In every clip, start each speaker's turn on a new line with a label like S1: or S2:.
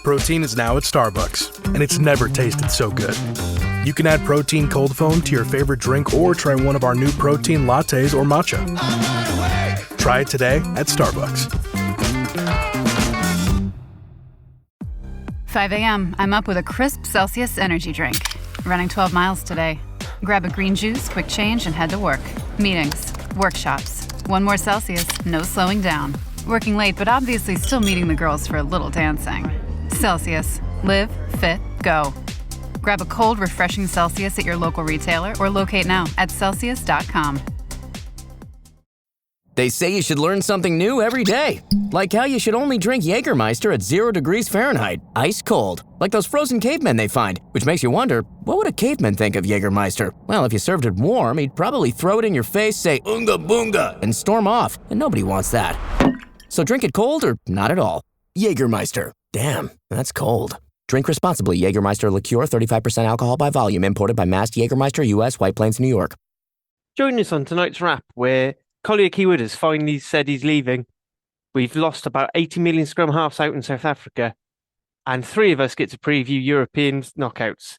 S1: Protein is now at Starbucks, and it's never tasted so good. You can add protein cold foam to your favorite drink or try one of our new protein lattes or matcha. Try it today at Starbucks.
S2: 5 a.m., I'm up with a crisp Celsius energy drink. Running 12 miles today. Grab a green juice, quick change, and head to work. Meetings, workshops. One more Celsius, no slowing down. Working late, but obviously still meeting the girls for a little dancing. Celsius. Live, fit, go. Grab a cold, refreshing Celsius at your local retailer or locate now at Celsius.com.
S3: They say you should learn something new every day. Like how you should only drink Jägermeister at 0 degrees Fahrenheit, ice cold. Like those frozen cavemen they find, which makes you wonder, what would a caveman think of Jägermeister? Well, if you served it warm, he'd probably throw it in your face, say, "Unga boonga," and storm off. And nobody wants that. So drink it cold or not at all. Jägermeister. Damn, that's cold. Drink responsibly. Jägermeister liqueur, 35% alcohol by volume, imported by Mast Jägermeister, U.S., White Plains, New York.
S4: Join us on tonight's wrap, where Collier Keywood has finally said he's leaving. We've lost about 80 million scrum halves out in South Africa, and 3 of us get to preview European knockouts.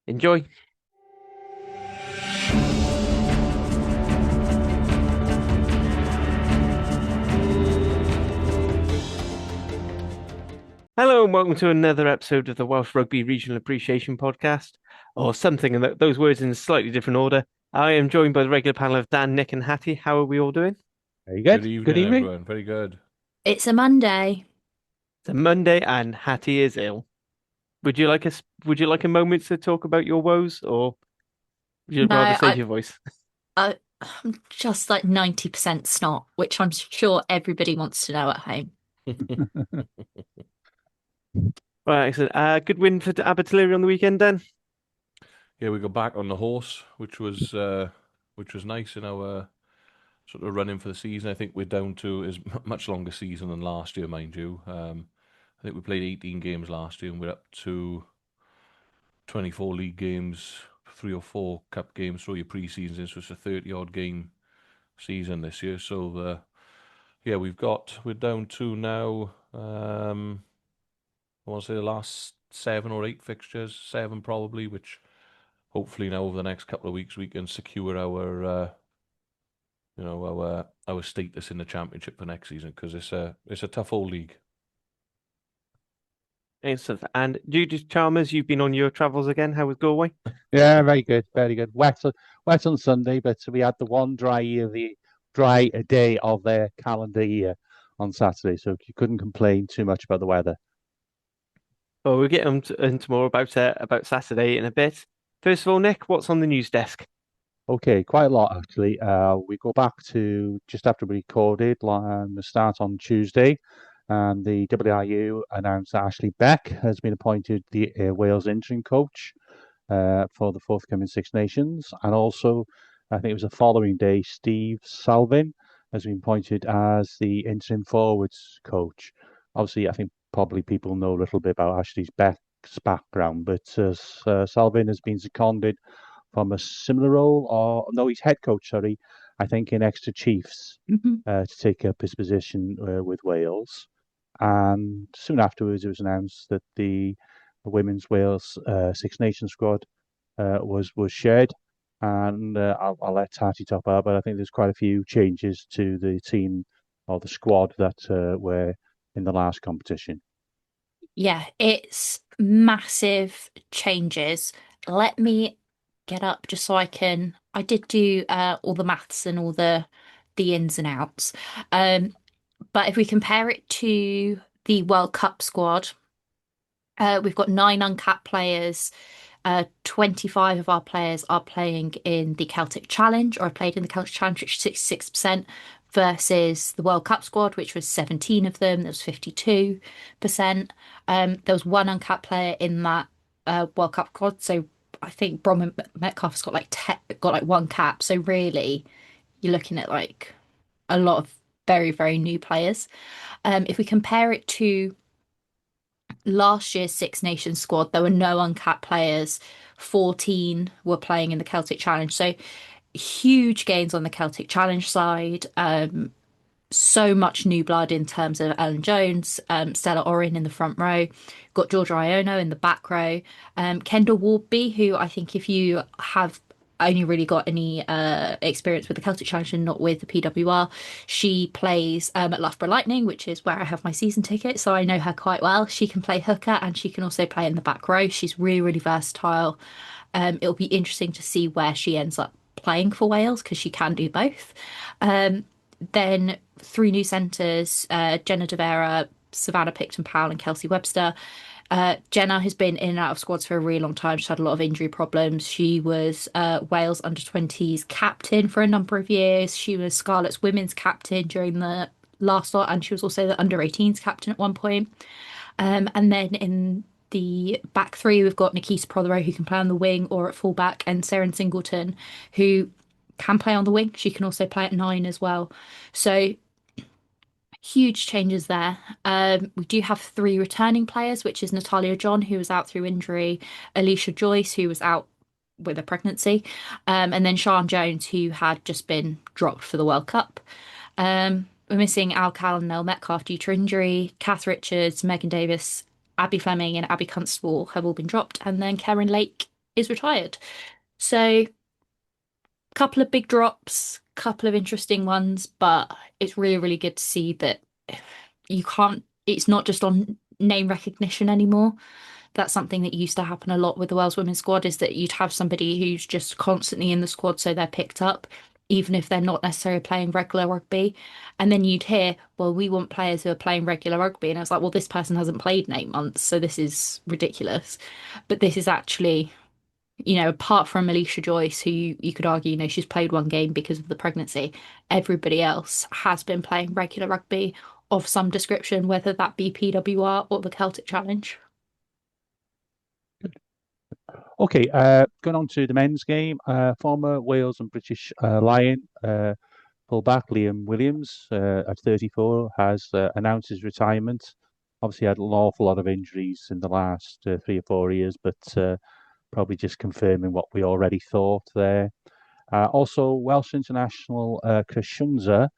S4: Enjoy. Hello and welcome to another episode of the Welsh Rugby Regional Appreciation Podcast, or something in those words in a slightly different order. I am joined by the regular panel of Dan, Nick and Hattie. How are we all doing?
S5: Very good.
S6: Good evening, everyone. Very good.
S7: It's a Monday.
S4: It's a Monday and Hattie is ill. Would you like a moment to talk about your woes, or would you rather save your voice?
S7: I'm just like 90% snot, which I'm sure everybody wants to know at home.
S4: Right, excellent. Good win for Abertillery on the weekend, Dan.
S6: Yeah, we got back on the horse, which was nice in our sort of running for the season. I think we're down to is much longer season than last year, mind you. I think we played 18 games last year, and we're up to 24 league games, 3 or 4 cup games through your pre-seasons. So it's a 30-odd game season this year. So yeah, we're down to now. I want to say the last 7 or 8 fixtures, 7 probably, which hopefully now over the next couple of weeks we can secure our status in the championship for next season, because it's a tough old league.
S4: Excellent. And Judith Chalmers, you've been on your travels again. How was Galway?
S5: Yeah, very good, very good. Wet on Sunday, but we had the one dry day of their calendar year on Saturday, so you couldn't complain too much about the weather.
S4: Well, we'll get into more about Saturday in a bit. First of all, Nick, what's on the news desk?
S5: Okay, quite a lot actually. We go back to just after we recorded the start on Tuesday, and the WRU announced that Ashley Beck has been appointed the Wales interim coach for the forthcoming Six Nations, and also I think it was the following day, Steve Salvin has been appointed as the interim forwards coach. Obviously, I think probably people know a little bit about Ashley Beck's background, but Salvin has been seconded from a similar role, or no, he's head coach, sorry, I think in Exeter Chiefs, to take up his position with Wales. And soon afterwards, it was announced that the Women's Wales Six Nations squad was shared. And I'll let Tati top up, but I think there's quite a few changes to the team or the squad that were in the last competition.
S7: Yeah, it's massive changes. Let me get up just so I did do all the maths and all the ins and outs. But if we compare it to the World Cup squad, we've got 9 uncapped players. 25 of our players are playing in the Celtic Challenge, or played in the Celtic Challenge, which is 66%, versus the World Cup squad, which was 17 of them. There was 52%. There was 1 uncapped player in that World Cup squad, so I think Bronwyn Metcalf's got like 1 cap. So really, you're looking at like a lot of very, very new players. If we compare it to last year's Six Nations squad, there were no uncapped players. 14 were playing in the Celtic Challenge. So huge gains on the Celtic Challenge side. so much new blood in terms of Ellen Jones, Stella Orrin in the front row, got Georgia Iono in the back row, Kendall Wardby, who I think if you have only really got any experience with the Celtic Challenge and not with the PWR, she plays at Loughborough Lightning, which is where I have my season ticket, so I know her quite well. She can play hooker and she can also play in the back row. She's really, really versatile. It'll be interesting to see where she ends up playing for Wales because she can do both. Then three new centres, Jenna De Vera, Savannah Picton-Powell and Kelsey Webster. Jenna has been in and out of squads for a really long time. She's had a lot of injury problems. She was Wales under-20s captain for a number of years. She was Scarlet's women's captain during the last lot, and she was also the under-18s captain at one point. And then in the back three, we've got Nikita Prothero, who can play on the wing or at fullback, and Seren Singleton, who can play on the wing. She can also play at 9 as well. So huge changes there. We do have 3 returning players, which is Natalia John, who was out through injury, Alicia Joyce, who was out with a pregnancy, and then Sian Jones, who had just been dropped for the World Cup. We're missing Al Cal and Nell Metcalf due to injury. Kath Richards, Megan Davis, Abby Fleming, and Abby Constable have all been dropped, and then Karen Lake is retired. So couple of big drops, couple of interesting ones, but it's really, really good to see that it's not just on name recognition anymore. That's something that used to happen a lot with the Wales women's squad, is that you'd have somebody who's just constantly in the squad, so they're picked up, even if they're not necessarily playing regular rugby. And then you'd hear, well, we want players who are playing regular rugby. And I was like, well, this person hasn't played in 8 months, so this is ridiculous. But this is actually, apart from Alicia Joyce, who you could argue, she's played 1 game because of the pregnancy, everybody else has been playing regular rugby of some description, whether that be PWR or the Celtic Challenge.
S5: Okay, going on to the men's game. Former Wales and British Lion fullback Liam Williams, at 34, has announced his retirement. Obviously, had an awful lot of injuries in the last 3 or 4 years, but probably just confirming what we already thought there. Also, Welsh international Chris Shunza,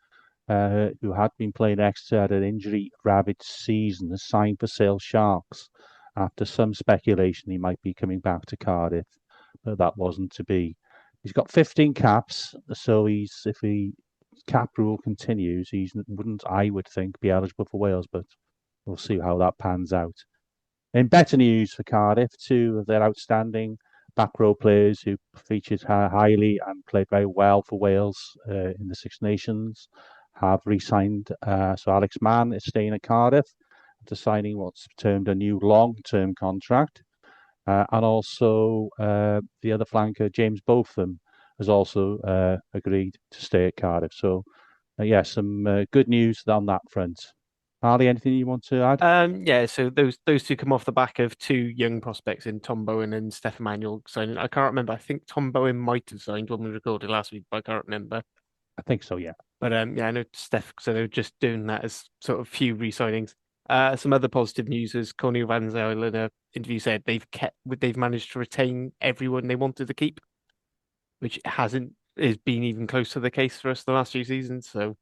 S5: who had been playing Exeter, had an injury-ravaged season, has signed for Sale Sharks after some speculation he might be coming back to Cardiff, but that wasn't to be. He's got 15 caps, so if the cap rule continues, he wouldn't, I would think, be eligible for Wales, but we'll see how that pans out. In better news for Cardiff, 2 of their outstanding back row players who featured highly and played very well for Wales in the Six Nations have re-signed. So Alex Mann is staying at Cardiff after signing what's termed a new long-term contract. And also the other flanker, James Botham, has also agreed to stay at Cardiff. So, some good news on that front. Harley, anything you want to add?
S4: So those 2 come off the back of 2 young prospects in Tom Bowen and Steph Emanuel signing. I can't remember. I think Tom Bowen might have signed when we recorded last week, but I can't remember.
S5: I think so, yeah.
S4: But I know Steph. So they're just doing that as sort of few re-signings. Some other positive news is Cornel Van Zyl in an interview said they've managed to retain everyone they wanted to keep, which hasn't been even close to the case for us the last few seasons. So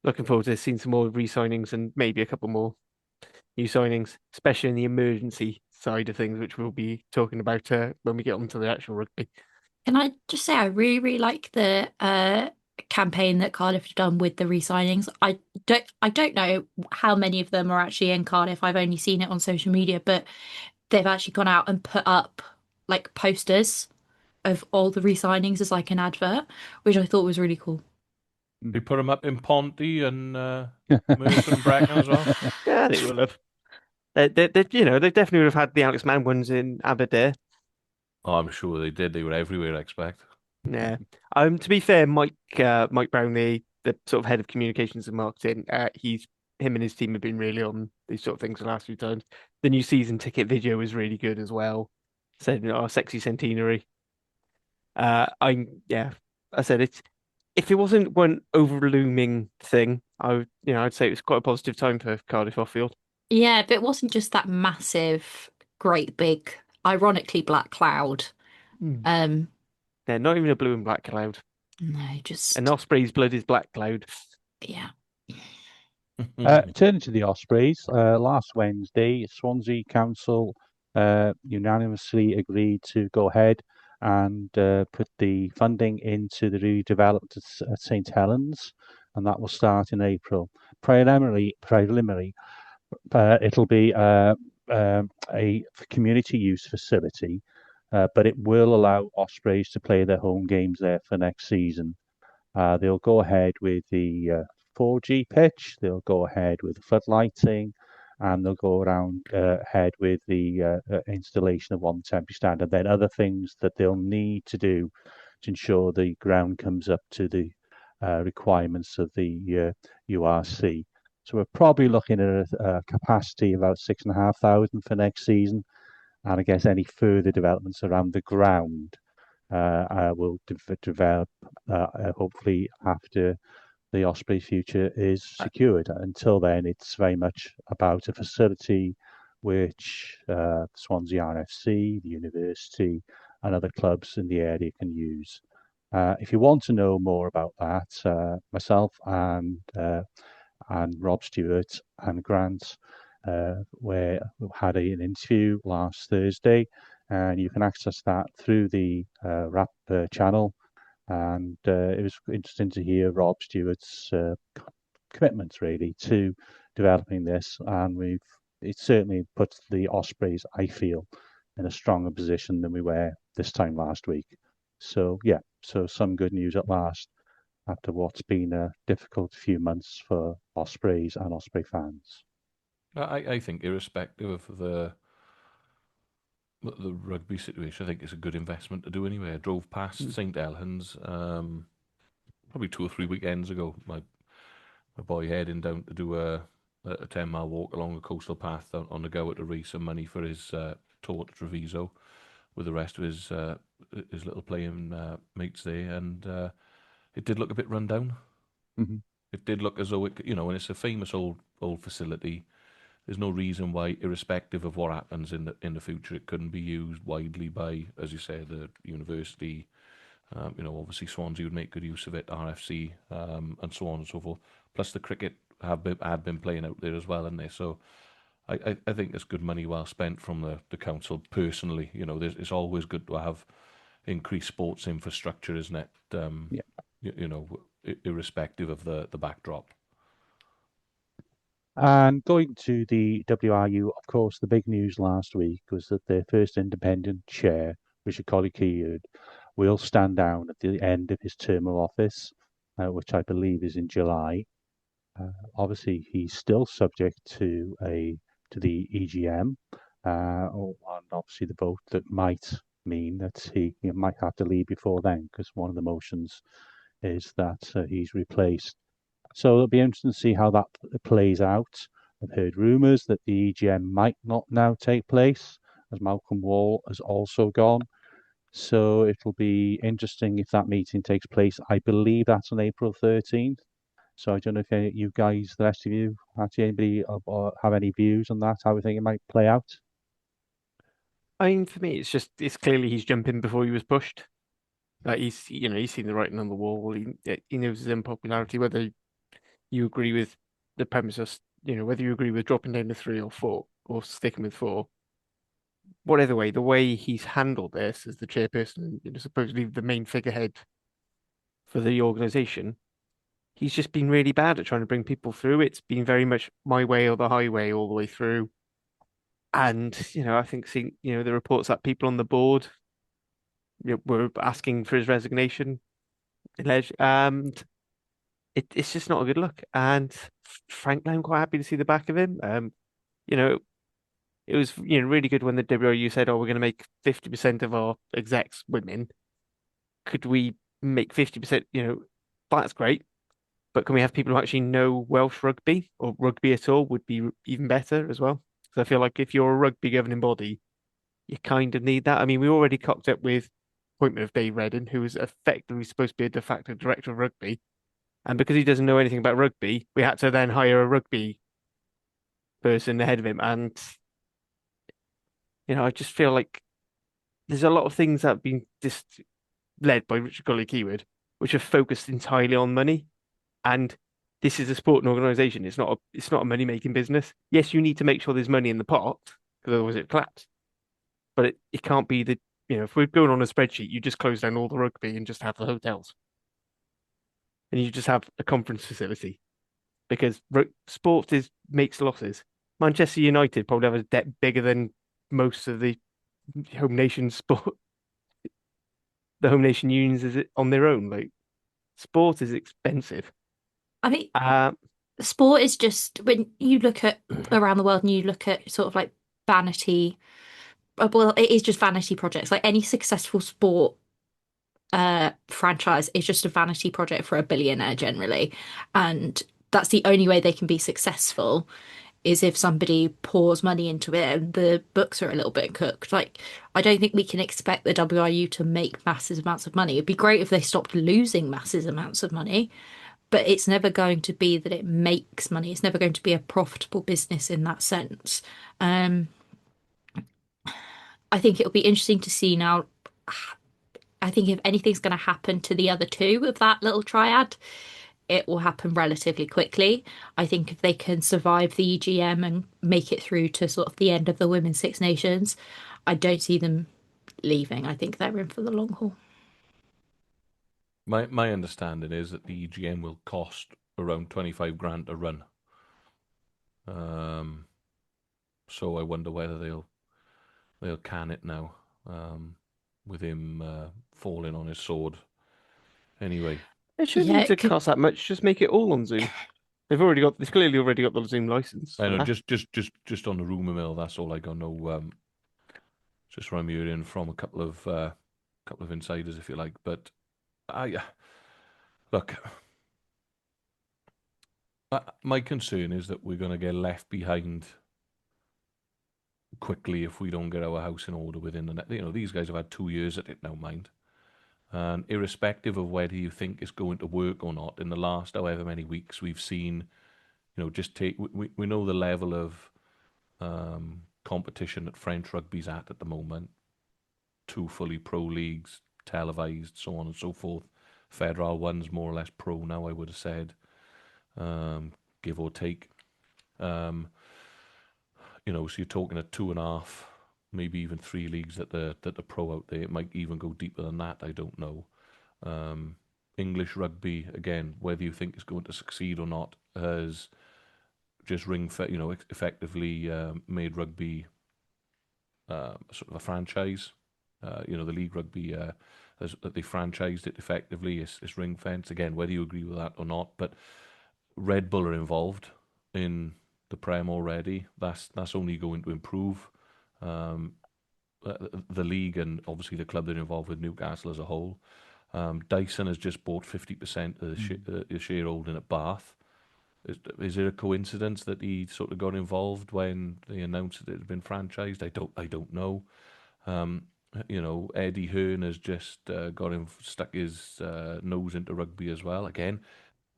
S4: looking forward to seeing some more re-signings and maybe a couple more new signings, especially in the emergency side of things, which we'll be talking about when we get onto the actual rugby.
S7: Can I just say I really, really like the campaign that Cardiff have done with the re-signings. I don't know how many of them are actually in Cardiff. I've only seen it on social media, but they've actually gone out and put up like posters of all the re-signings as like an advert, which I thought was really cool.
S6: They put them up in Ponty and Merton and Bracken as well.
S4: Yeah, they will have. They definitely would have had the Alex Mann ones in Aberdeen.
S6: Oh, I'm sure they did. They were everywhere, I expect.
S4: Yeah. To be fair, Mike Brown, the sort of head of communications and marketing, him and his team have been really on these sort of things the last few times. The new season ticket video was really good as well. Said our sexy centenary. I said it's, if it wasn't one overlooming thing, I'd say it was quite a positive time for Cardiff off-field.
S7: Yeah, but it wasn't just that massive, great big, ironically black cloud.
S4: Yeah, not even a blue and black cloud.
S7: No, just
S4: An Osprey's blood is black cloud.
S7: yeah.
S5: Turning to the Ospreys, last Wednesday, Swansea Council unanimously agreed to go ahead and put the funding into the redeveloped at St Helens, and that will start in April. Preliminary, it'll be a community use facility, but it will allow Ospreys to play their home games there for next season. They'll go ahead with the 4G pitch, they'll go ahead with the floodlighting, and they'll go ahead with the installation of one temporary stand, and then other things that they'll need to do to ensure the ground comes up to the requirements of the URC. So we're probably looking at a capacity of about 6,500 for next season, and I guess any further developments around the ground will develop hopefully after the Osprey future is secured. Until then, it's very much about a facility which Swansea RFC, the university, and other clubs in the area can use. If you want to know more about that, myself and Rob Stewart and Grant we had an interview last Thursday, and you can access that through the RAP channel. And it was interesting to hear Rob Stewart's commitment really to developing this, and it certainly puts the Ospreys, I feel, in a stronger position than we were this time last week. So yeah, so some good news at last after what's been a difficult few months for Ospreys and Osprey fans.
S6: I think, irrespective of the rugby situation, I think it's a good investment to do anyway. I drove past St Helens probably 2 or 3 weekends ago. My boy heading down to do a 10-mile walk along the coastal path on the go to raise some money for his tour to Treviso with the rest of his little playing mates there, and it did look a bit run down.
S5: Mm-hmm.
S6: It did look as though and it's a famous old facility. There's no reason why, irrespective of what happens in the future, it couldn't be used widely by, as you say, the university. Obviously Swansea would make good use of it, RFC, and so on and so forth. Plus the cricket had been playing out there as well, hadn't they? So I think it's good money well spent from the council. Personally, it's always good to have increased sports infrastructure, isn't it? Irrespective of the backdrop.
S5: And going to the WRU, of course, the big news last week was that their first independent chair, Richard Colley-Keird, will stand down at the end of his term of office, which I believe is in July. Obviously, he's still subject to the EGM, and obviously the vote that might mean that he might have to leave before then, because one of the motions is that he's replaced. So it'll be interesting to see how that plays out. I've heard rumours that the EGM might not now take place, as Malcolm Wall has also gone. So it'll be interesting if that meeting takes place. I believe that's on April 13th. So I don't know if you guys, the rest of you, actually anybody have any views on that, how we think it might play out?
S4: I mean, for me, it's clearly he's jumping before he was pushed. Like he's seen the writing on the wall. He knows his unpopularity, whether you agree with the premise of, whether you agree with dropping down to 3 or 4 or sticking with 4. Whatever way, the way he's handled this as the chairperson, supposedly the main figurehead for the organisation, he's just been really bad at trying to bring people through. It's been very much my way or the highway all the way through. And, I think seeing, the reports that people on the board were asking for his resignation, and it's just not a good look. And frankly, I'm quite happy to see the back of him. It was really good when the WRU said, "Oh, we're going to make 50% of our execs women. Could we make 50%? That's great, but can we have people who actually know Welsh rugby or rugby at all? Would be even better as well." Because I feel like if you're a rugby governing body, you kind of need that. I mean, we already cocked up with appointment of Dave Redden, who was effectively supposed to be a de facto director of rugby. And because he doesn't know anything about rugby, we had to then hire a rugby person ahead of him. And, I just feel like there's a lot of things that have been led by Richard Colley-Keird, which are focused entirely on money. And this is a sporting organisation. It's not a money making business. Yes, you need to make sure there's money in the pot because otherwise it collapses. But it can't be that, if we're going on a spreadsheet, you just close down all the rugby and just have the hotels, and you just have a conference facility because sport makes losses. Manchester United probably have a debt bigger than most of the home nation sport, the home nation unions is it on their own. Like sport is expensive.
S7: I mean,
S4: Uh,
S7: sport is just when you look at around the world and you look at sort of like vanity, well, it is just vanity projects. Like any successful sport franchise is just a vanity project for a billionaire generally. And that's the only way they can be successful is if somebody pours money into it and the books are a little bit cooked. Like, I don't think we can expect the WRU to make massive amounts of money. It'd be great if they stopped losing massive amounts of money, but it's never going to be that it makes money. It's never going to be a profitable business in that sense. Um, I think it'll be interesting to see now. I think if anything's going to happen to the other two of that little triad, it will happen relatively quickly. I think if they can survive the EGM and make it through to sort of the end of the Women's Six Nations, I don't see them leaving. I think they're in for the long haul.
S6: My understanding is that the EGM will cost around 25 grand to run. So I wonder whether they'll can it now, with him falling on his sword. Anyway,
S4: it shouldn't
S7: Yeah,
S4: need to
S7: it could-
S4: cost that much. Just make it all on Zoom. They've clearly already got the Zoom license.
S6: I know just on the rumor mill. That's all I got. No, just what I'm hearing from a couple of insiders, if you like. But look, my concern is that we're going to get left behind quickly if we don't get our house in order within the these guys have had 2 years at it now, mind. And irrespective of whether you think it's going to work or not, in the last however many weeks we've seen, we know the level of competition that French rugby's at the moment. 2 fully pro leagues, televised, so on and so forth. Federal one's more or less pro now, I would have said, give or take. So you're talking at 2.5, maybe even 3 leagues that the pro out there. It might even go deeper than that. I don't know. English rugby, again, whether you think it's going to succeed or not, has just effectively made rugby sort of a franchise. The league rugby they franchised it effectively. It's ring fence again, whether you agree with that or not. But Red Bull are involved in the Prem already. That's only going to improve the league and obviously the club that are involved with Newcastle as a whole. Dyson has just bought 50% of the shareholding at Bath. Is it a coincidence that he sort of got involved when they announced that it had been franchised? I don't know. Eddie Hearn has just stuck his nose into rugby as well. Again,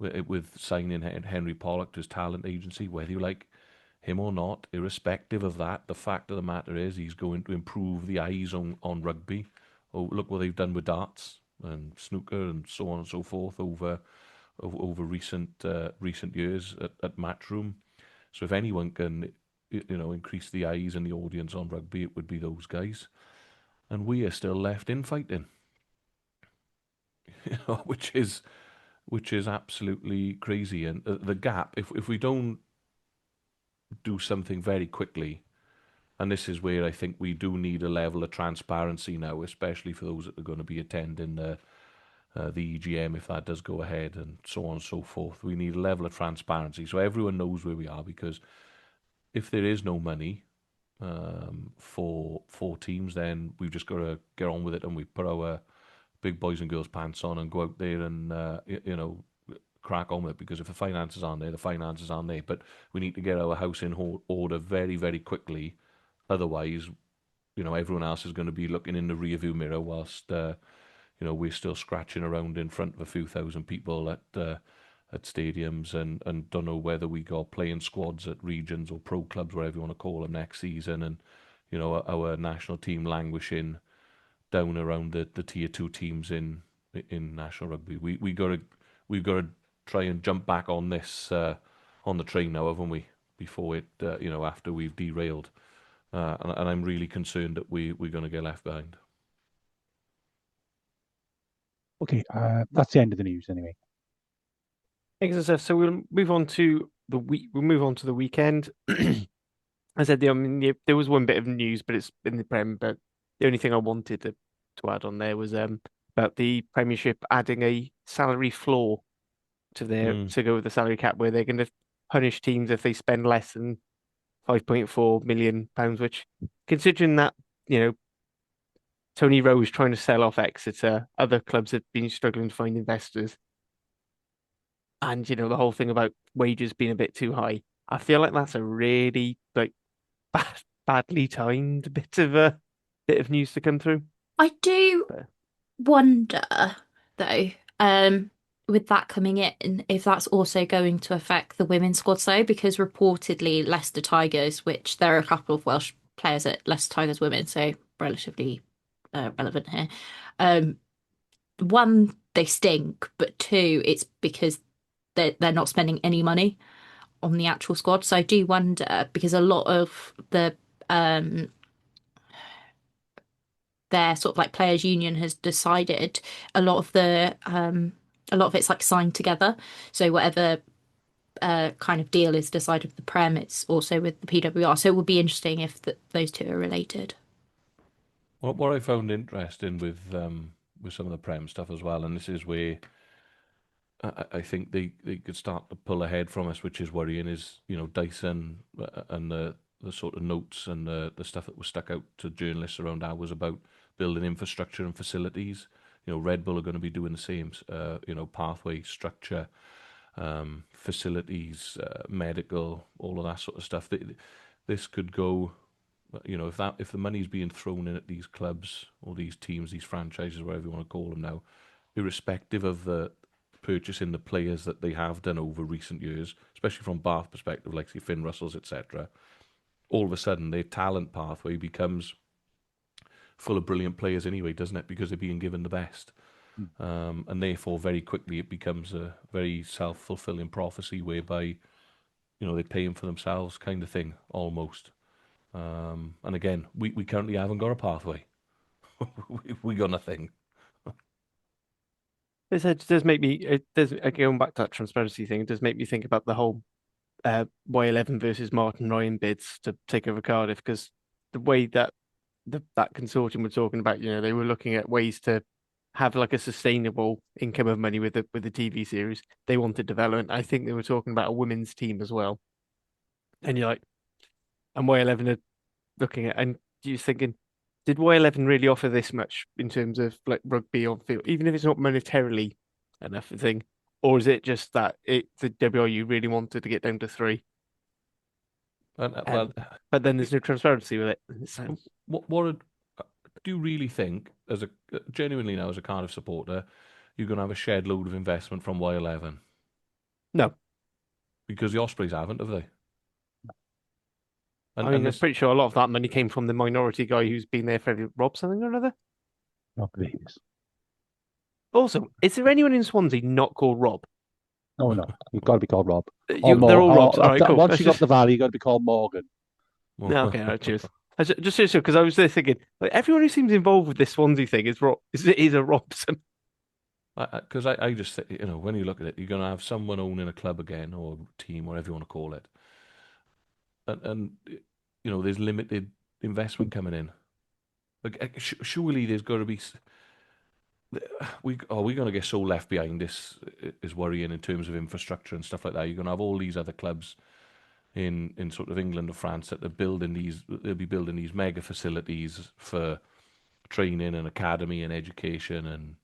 S6: with signing Henry Pollock to his talent agency, whether you like him or not, irrespective of that, the fact of the matter is he's going to improve the eyes on rugby. Oh, look what they've done with darts and snooker and so on and so forth over recent years at Matchroom. So if anyone can, increase the eyes and the audience on rugby, it would be those guys. And we are still left in fighting, which is absolutely crazy. And the gap, if we don't do something very quickly, and this is where I think we do need a level of transparency now, especially for those that are going to be attending the EGM if that does go ahead, and so on and so forth. We need a level of transparency so everyone knows where we are, because if there is no money for 4 teams, then we've just got to get on with it, and we put our big boys and girls pants on and go out there and crack on with it, because if the finances aren't there, the finances aren't there. But we need to get our house in order very, very quickly. Otherwise, everyone else is going to be looking in the rearview mirror whilst we're still scratching around in front of a few thousand people at stadiums and don't know whether we got playing squads at regions or pro clubs, whatever you want to call them, next season, and our national team languishing down around the tier 2 teams in national rugby. We've got to try and jump back on this on the train now, haven't we? Before it, after we've derailed, and I'm really concerned that we're going to get left behind.
S5: Okay, that's the end of the news anyway.
S4: Excellent stuff. So we'll move on to the week. We'll move on to the weekend. I said there was one bit of news, but it's in the Prem. But the only thing I wanted to add on there was about the Premiership adding a salary floor to to go with the salary cap, where they're going to punish teams if they spend less than £5.4 million, which, considering that, Tony Rowe is trying to sell off Exeter, other clubs have been struggling to find investors, and the whole thing about wages being a bit too high. I feel like that's a really badly timed bit of news to come through.
S7: I do wonder, though, with that coming in, if that's also going to affect the women's squad, though, because reportedly Leicester Tigers, which there are a couple of Welsh players at Leicester Tigers women, so relatively relevant here. One, they stink, but two, it's because they're not spending any money on the actual squad. So I do wonder, because a lot of their sort of like players' union has decided a lot of it's like signed together. So whatever kind of deal is decided with the Prem, it's also with the PWR. So it would be interesting if those two are related.
S6: What I found interesting with some of the Prem stuff as well, and this is where I think they could start to pull ahead from us, which is worrying, is Dyson and the sort of notes and the stuff that was stuck out to journalists around hours about building infrastructure and facilities. Red Bull are going to be doing the same. Pathway, structure, facilities, medical, all of that sort of stuff. This could go. If the money's being thrown in at these clubs or these teams, these franchises, whatever you want to call them now, irrespective of the purchasing the players that they have done over recent years, especially from Bath perspective, like say Finn Russells, etc., all of a sudden their talent pathway becomes full of brilliant players anyway, doesn't it? Because they're being given the best. And therefore very quickly it becomes a very self-fulfilling prophecy whereby, they're paying for themselves kind of thing, almost. And again, we currently haven't got a pathway. we got nothing.
S4: It does make me, going back to that transparency thing, it does make me think about the whole Y11 versus Martin Ryan bids to take over Cardiff, because the way that that consortium were talking about, they were looking at ways to have like a sustainable income of money with the TV series. They wanted development. I think they were talking about a women's team as well. And you're like, and Y11 are looking at, and you're thinking, did Y11 really offer this much in terms of like rugby on field, even if it's not monetarily enough a thing, or is it just that the WRU really wanted to get down to 3? But then there's no transparency with it. So,
S6: what do you really think, genuinely now as a Cardiff supporter, you're going to have a shed load of investment from Y11?
S4: No,
S6: because the Ospreys haven't, have they?
S4: I'm pretty sure a lot of that money came from the minority guy who's been there for Rob something or another.
S5: Not please.
S4: Also, is there anyone in Swansea not called Rob?
S5: No, you've got to be called Rob.
S4: They're all Robs. All right, cool.
S5: Once you got the valley, you've got to be called Morgan.
S4: No, okay, all right, cheers. Just so, because I was there thinking, like, everyone who seems involved with this Swansea thing is a Robson.
S6: Because I just think, when you look at it, you're going to have someone owning a club again, or team, whatever you want to call it. And there's limited investment coming in. Like, surely there's got to be. We're going to get so left behind. This is worrying in terms of infrastructure and stuff like that. You're going to have all these other clubs in sort of England or France that they'll be building these mega facilities for training and academy and education and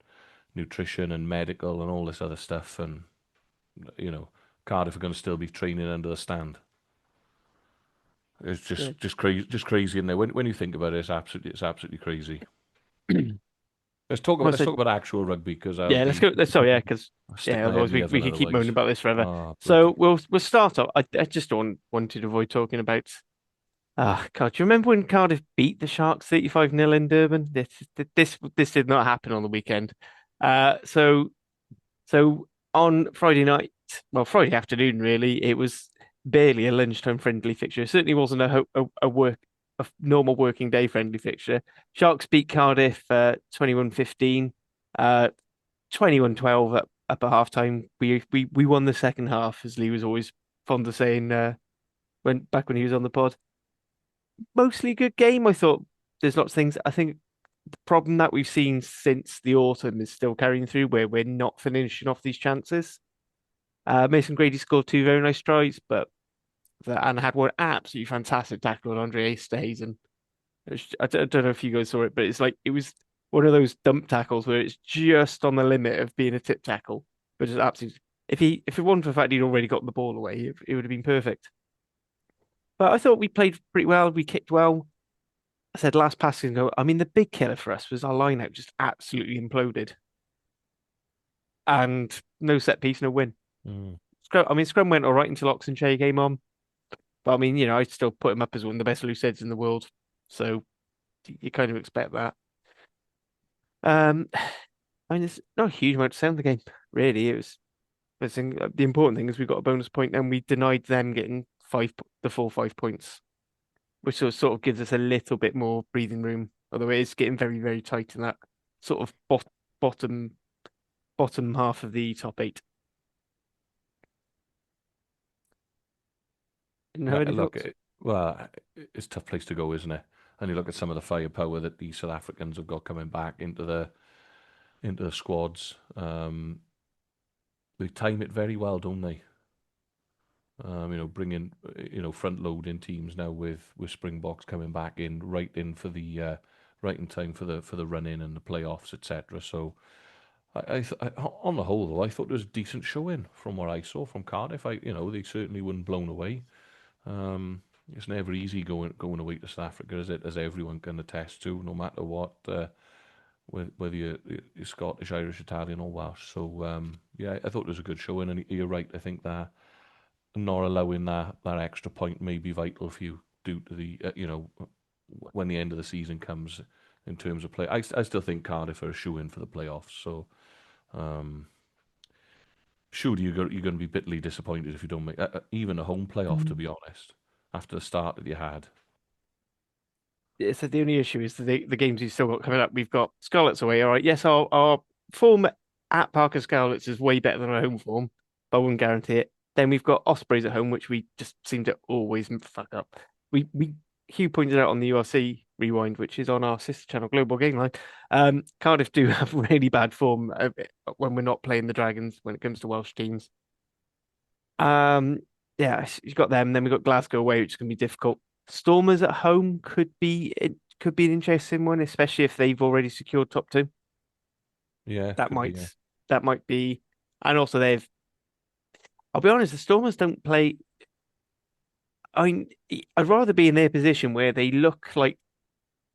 S6: nutrition and medical and all this other stuff. And Cardiff are going to still be training under the stand. It's just crazy in there. When you think about it, it's absolutely crazy. Let's talk about actual rugby, because
S4: let's go. Because otherwise we could keep moaning about this forever. So we'll start off. I just wanted to avoid talking about. God, do you remember when Cardiff beat the Sharks 35-0 in Durban? This did not happen on the weekend. So on Friday night, well, Friday afternoon, really, it was barely a lunchtime friendly fixture. It certainly wasn't a normal working day friendly fixture. Sharks beat Cardiff 21-15, 21-12 up at halftime. We won the second half, as Lee was always fond of saying when he was on the pod. Mostly good game. I thought there's lots of things. I think the problem that we've seen since the autumn is still carrying through, where we're not finishing off these chances. Mason Grady scored two very nice tries, and had one absolutely fantastic tackle on Andre Stays. And I don't know if you guys saw it, but it's like it was one of those dump tackles where it's just on the limit of being a tip tackle, but just absolutely. If it wasn't for the fact he'd already got the ball away, it would have been perfect. But I thought we played pretty well. We kicked well. I said last passing go. I mean, the big killer for us was our line out just absolutely imploded, and no set piece, no win. Scrum went all right until Oxenchair came on. But I mean, I still put him up as one of the best loose heads in the world. So you kind of expect that. I mean, there's not a huge amount to say on the game, really. I think the important thing is we got a bonus point and we denied them getting the full 5 points, which sort of gives us a little bit more breathing room. Although it is getting very, very tight in that sort of bottom half of the top 8. Didn't have any
S6: Look,
S4: thoughts?
S6: it's a tough place to go, isn't it? And you look at some of the firepower that the South Africans have got coming back into the squads. They time it very well, don't they? Bringing front loading teams now with Springboks coming back in right in for the right in time for the run in and the playoffs, etc. So on the whole, though, I thought there was a decent showing from what I saw from Cardiff. They certainly weren't blown away. It's never easy going away to South Africa, is it? As everyone can attest to, no matter what, whether you're Scottish, Irish, Italian, or Welsh. So I thought it was a good showing, and you're right. I think that not allowing that extra point may be vital for you due to the when the end of the season comes in terms of play. I still think Cardiff are a shoe in for the playoffs. So. Surely you're going to be bitterly disappointed if you don't make even a home playoff, to be honest, after the start that you had.
S4: So the only issue is the games we've still got coming up. We've got Scarlets away. All right. Yes, our form at Parker Scarlets is way better than our home form, but I wouldn't guarantee it. Then we've got Ospreys at home, which we just seem to always fuck up. Hugh pointed out on the URC rewind, which is on our sister channel, Global Game Line. Cardiff do have really bad form when we're not playing the Dragons when it comes to Welsh teams. You've got them. Then we've got Glasgow away, which is going to be difficult. Stormers at home could be an interesting one, especially if they've already secured top 2.
S6: Yeah,
S4: that might be, and also I'll be honest, the Stormers don't play. I'd rather be in their position where they look like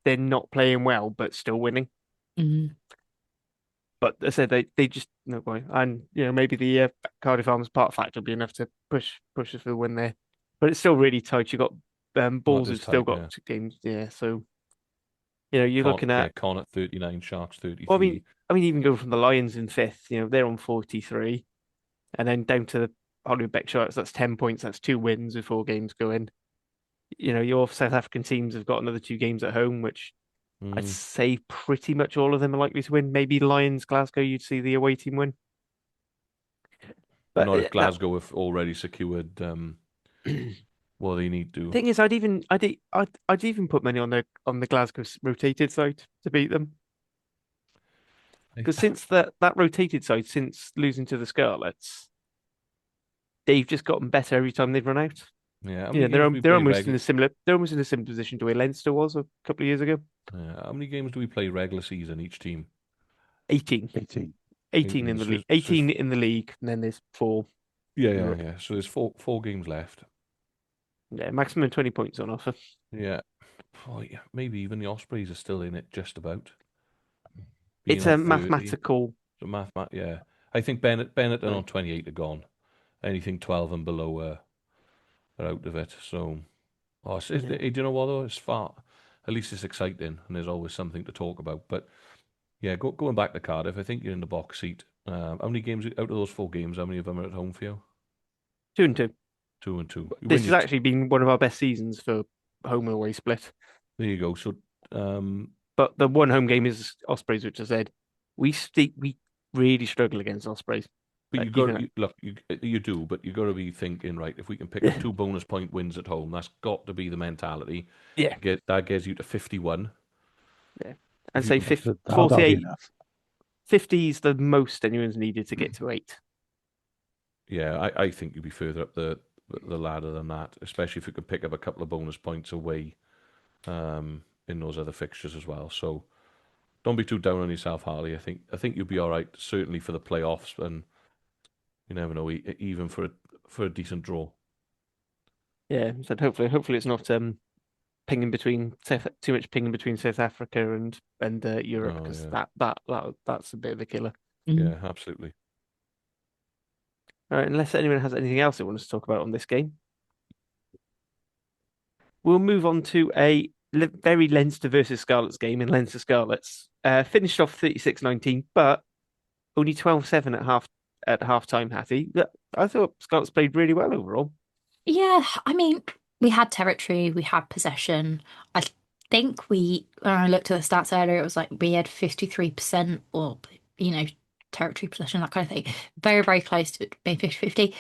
S4: they're not playing well but still winning.
S7: Mm-hmm.
S4: But I said they just no way, and maybe the Cardiff Arms part factor will be enough to push us for the win there. But it's still really tight. You got Bulls who've still got 2 games. Yeah, so you're looking at
S6: Con at 39, Sharks 33.
S4: Well, I mean, even go from the Lions in 5th. They're on 43, and then down to the Hollywood Beck Sharks. That's 10 points. That's 2 wins with 4 games going. Your South African teams have got another 2 games at home, which I'd say pretty much all of them are likely to win. Maybe Lions, Glasgow, you'd see the away team win.
S6: But not if Glasgow have already secured what they need to.
S4: Thing is, I'd even put money on the Glasgow rotated side to beat them. Because since that rotated side, since losing to the Scarlets, they've just gotten better every time they've run out.
S6: Yeah,
S4: they're almost in a similar position to where Leinster was a couple of years ago.
S6: How many games do we play regular season each team?
S4: 18 in the league. 18 in the league, and then there's 4.
S6: Yeah. So there's four games left.
S4: Yeah, maximum 20 points on offer.
S6: Yeah. Maybe even the Ospreys are still in it, just about.
S4: It's a mathematical.
S6: Yeah. I think Bennett and on 28 are gone. Anything 12 and below are out of it. So, do you know what though? It's far. At least it's exciting, and there's always something to talk about. But yeah, going back to Cardiff, I think you're in the box seat How many games out of those 4 games? How many of them are at home for you?
S4: 2-2.
S6: 2-2. You
S4: This
S6: win
S4: has
S6: your
S4: actually been one of our best seasons for home and away split.
S6: there you go. So,
S4: But the one home game is Ospreys, which I said we really struggle against Ospreys.
S6: but you got look, you do, but you got to be thinking, right? If we can pick up 2 bonus point wins at home, that's got to be the mentality.
S4: Yeah,
S6: That gets you to 51.
S4: yeah, and
S6: If you
S4: say
S6: can-
S4: 50,
S5: That'll be
S4: 48,
S5: enough.
S4: 50 is the most anyone's needed to get to 8.
S6: Yeah, I think you'd be further up the ladder than that, especially if you could pick up a couple of bonus points away in those other fixtures as well. So don't be too down on yourself, Harley. I think you'll be all right, certainly for the playoffs, and you never know, even for a decent draw.
S4: Yeah, so hopefully it's not pinging between too much pinging between South Africa and Europe, because
S6: yeah.
S4: that's a bit of a killer.
S6: Yeah, absolutely.
S4: All right, unless anyone has anything else they want us to talk about on this game, we'll move on to a very Leinster versus Scarlets game in Leinster Scarlets. Finished off 36-19, but only 12-7 at half time. Hattie, I thought Scarlets played really well overall.
S7: Yeah, I mean, we had territory, we had possession. I think when I looked at the stats earlier, it was like we had 53% or, territory possession, that kind of thing. Very, very close to it being 50-50.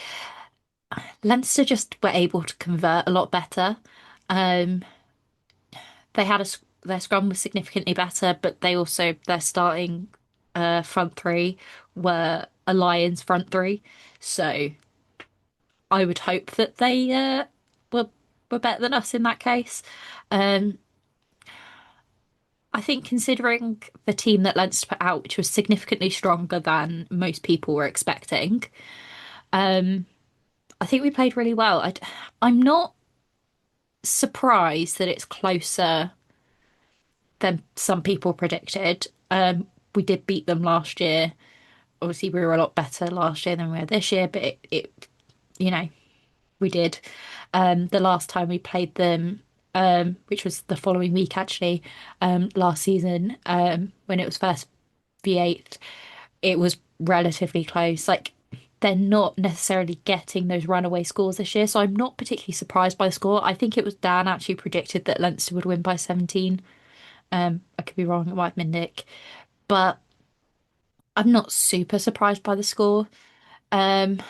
S7: Leinster just were able to convert a lot better. Um, they had their scrum was significantly better, but their starting front three were a Lions front three. So I would hope that they were better than us in that case. Um, I think considering the team that Leinster put out, which was significantly stronger than most people were expecting, I think we played really well. I'm not surprised that it's closer than some people predicted. We did beat them last year. Obviously, we were a lot better last year than we were this year, but you know, we did. The last time we played them, which was the following week actually, last season, when it was first V8, it was relatively close. Like they're not necessarily getting those runaway scores this year, so I'm not particularly surprised by the score. I think it was Dan actually predicted that Leinster would win by 17. I could be wrong, it might have been Nick, but I'm not super surprised by the score. Um,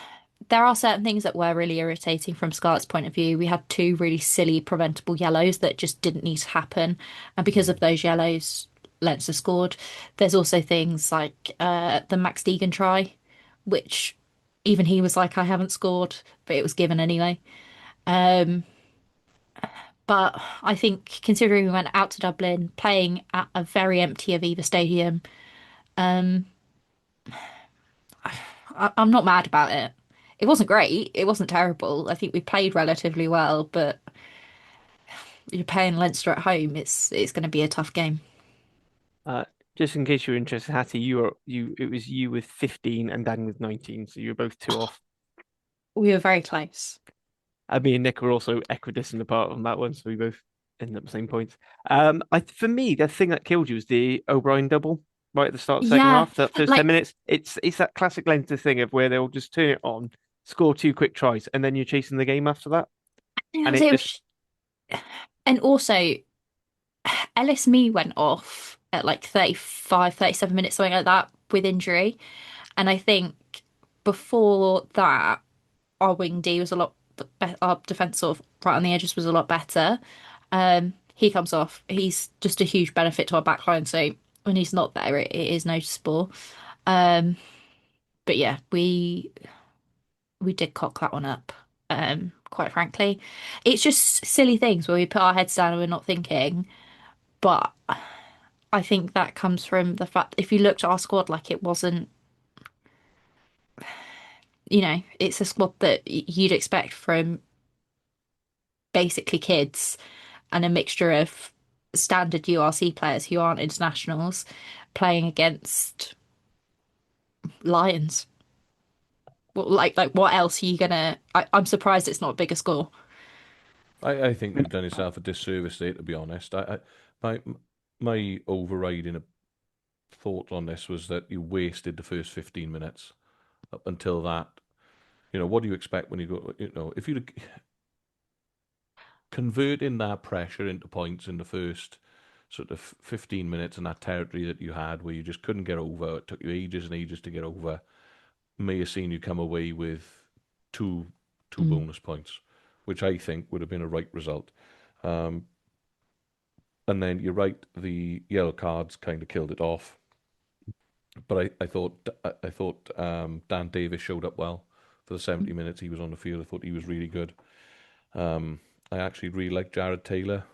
S7: there are certain things that were really irritating from Scarlett's point of view. We had 2 really silly preventable yellows that just didn't need to happen. And because of those yellows, Leinster scored. There's also things like the Max Deegan try, which even he was like, I haven't scored, but it was given anyway. But I think considering we went out to Dublin, playing at a very empty Aviva Stadium, I'm not mad about it. It wasn't great. It wasn't terrible. I think we played relatively well, but you're playing Leinster at home. It's going to be a tough game.
S4: Just in case you're interested, Hattie, it was you with 15 and Dan with 19, so you were both 2 off.
S7: We were very close.
S4: Me and Nick were also equidistant apart on that one, so we both ended up the same points. For me, the thing that killed you was the O'Brien double right at the start of the second half. That first 10 minutes, it's that classic Leinster thing of where they'll just turn it on, score 2 quick tries, and then you're chasing the game after that.
S7: And also, Ellis Mee went off at like 35, 37 minutes, something like that, with injury. And I think before that, our wing D was a lot better. Our defence sort of right on the edges was a lot better. He comes off. He's just a huge benefit to our backline. So when he's not there, it is noticeable. But yeah, we did cock that one up. Quite frankly, it's just silly things where we put our heads down and we're not thinking. But I think that comes from the fact if you looked at our squad, like it wasn't, it's a squad that you'd expect from basically kids and a mixture of standard URC players who aren't internationals playing against Lions. Well, like what else are you gonna? I'm surprised it's not a bigger score.
S6: I think you've done yourself a disservice there, to be honest. My overriding thought on this was that you wasted the first 15 minutes up until that. What do you expect when you go? If you converting that pressure into points in the first sort of 15 minutes in that territory that you had where you just couldn't get over, it took you ages and ages to get over, may have seen you come away with two bonus points, which I think would have been a right result. And then you're right, the yellow cards kind of killed it off. But I thought Dan Davis showed up well for the 70 minutes he was on the field. I thought he was really good. I actually really like Jared Taylor,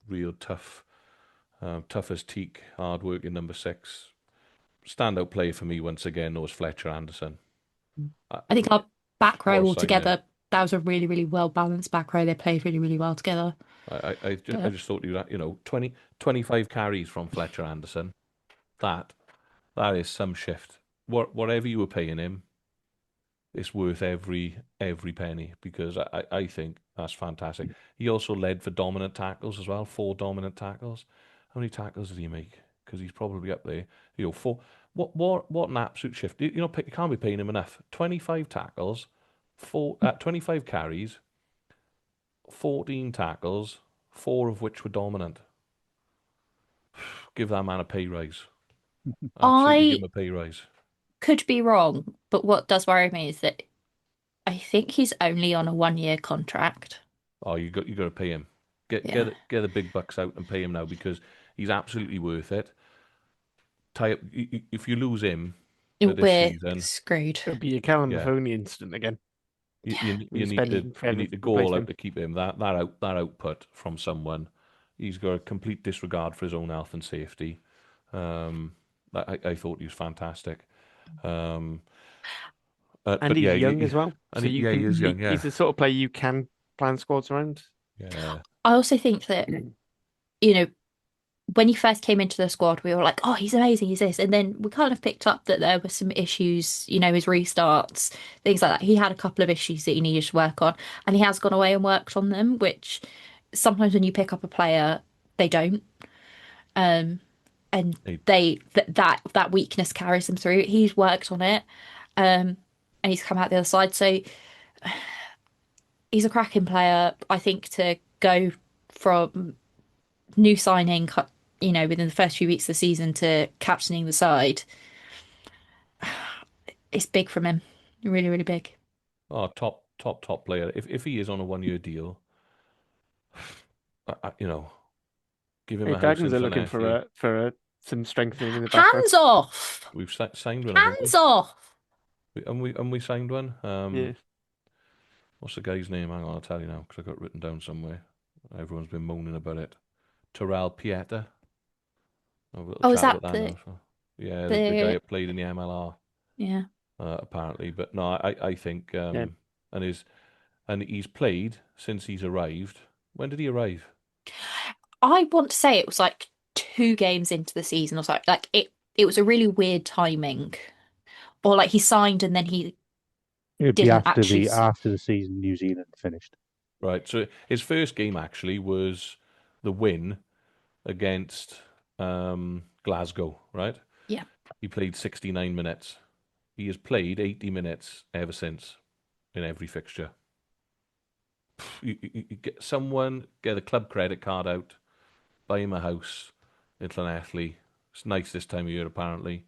S6: real tough as teak, hard working number 6. Standout player for me once again was Fletcher Anderson.
S7: I think our back row
S6: What a
S7: altogether, that was a really, really well balanced back row. They played really, really well together.
S6: I just thought 25 carries from Fletcher Anderson. That is some shift. Whatever you were paying him, it's worth every penny, because I think that's fantastic. He also led for dominant tackles as well, 4 dominant tackles. How many tackles did he make? Because he's probably up there. 4. What an absolute shift. You can't be paying him enough. 25 tackles, 25 carries, 14 tackles, 4 of which were dominant. Give that man a pay rise. Absolutely give him a pay rise.
S7: Could be wrong, but what does worry me is that I think he's only on a 1-year contract.
S6: Oh, you got to pay him. Get the big bucks out and pay him now, because he's absolutely worth it. Tie up if you lose him
S7: We're
S6: season,
S7: screwed.
S4: It'll be a Callum Mahoney incident again.
S6: You need to go all out to keep him. That output from someone. He's got a complete disregard for his own health and safety. I thought he was fantastic.
S4: And he's young as well.
S6: And he is young. Yeah,
S4: he's the sort of player you can plan squads around.
S6: Yeah.
S7: I also think that, when he first came into the squad, we were like, oh, he's amazing, he's this. And then we kind of picked up that there were some issues, his restarts, things like that. He had a couple of issues that he needed to work on, and he has gone away and worked on them, which sometimes when you pick up a player, they don't. And that weakness carries them through. He's worked on it, and he's come out the other side. So he's a cracking player. I think to go from new signing, within the first few weeks of the season to captaining the side, it's big from him. Really, really big.
S6: Oh, top player. If he is on a 1-year deal, give him a house
S4: Dragons
S6: in
S4: are looking
S6: Llanelli.
S4: for some strengthening in the back.
S7: Hands off.
S6: We've signed one.
S7: Hands off.
S6: We signed one.
S4: Yeah.
S6: What's the guy's name? Hang on, I'll tell you now, because I got it written down somewhere. Everyone's been moaning about it. Terrell Pieta.
S7: Is that the
S6: guy that played in the MLR?
S7: Yeah.
S6: Apparently, but no, I think and he's played since he's arrived. When did he arrive?
S7: I want to say it was like 2 games into the season or something. Like it was a really weird timing, or like he signed and then he
S5: It'd be
S7: didn't
S5: after
S7: actually.
S5: after the season New Zealand finished.
S6: Right. So his first game actually was the win against Glasgow. Right.
S7: Yeah.
S6: He played 69 minutes. He has played 80 minutes ever since in every fixture. You get the club credit card out, buy him a house in Llanelli. It's nice this time of year, apparently.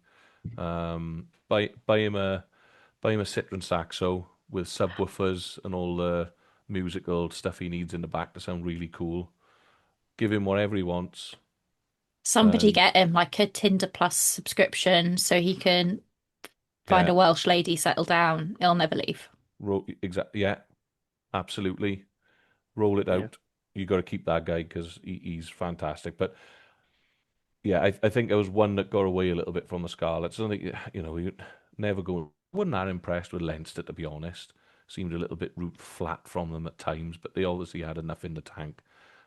S6: Buy him a Citroen Saxo with subwoofers and all the musical stuff he needs in the back to sound really cool. Give him whatever he wants.
S7: Somebody get him like a Tinder Plus subscription so he can find a Welsh lady, settle down. He'll never leave.
S6: Exactly. Yeah, absolutely. Roll it out. You got to keep that guy because he's fantastic. But yeah, I think there was one that got away a little bit from the Scarlets. I think we never go. Wasn't that impressed with Leinster, to be honest. Seemed a little bit root flat from them at times, but they obviously had enough in the tank,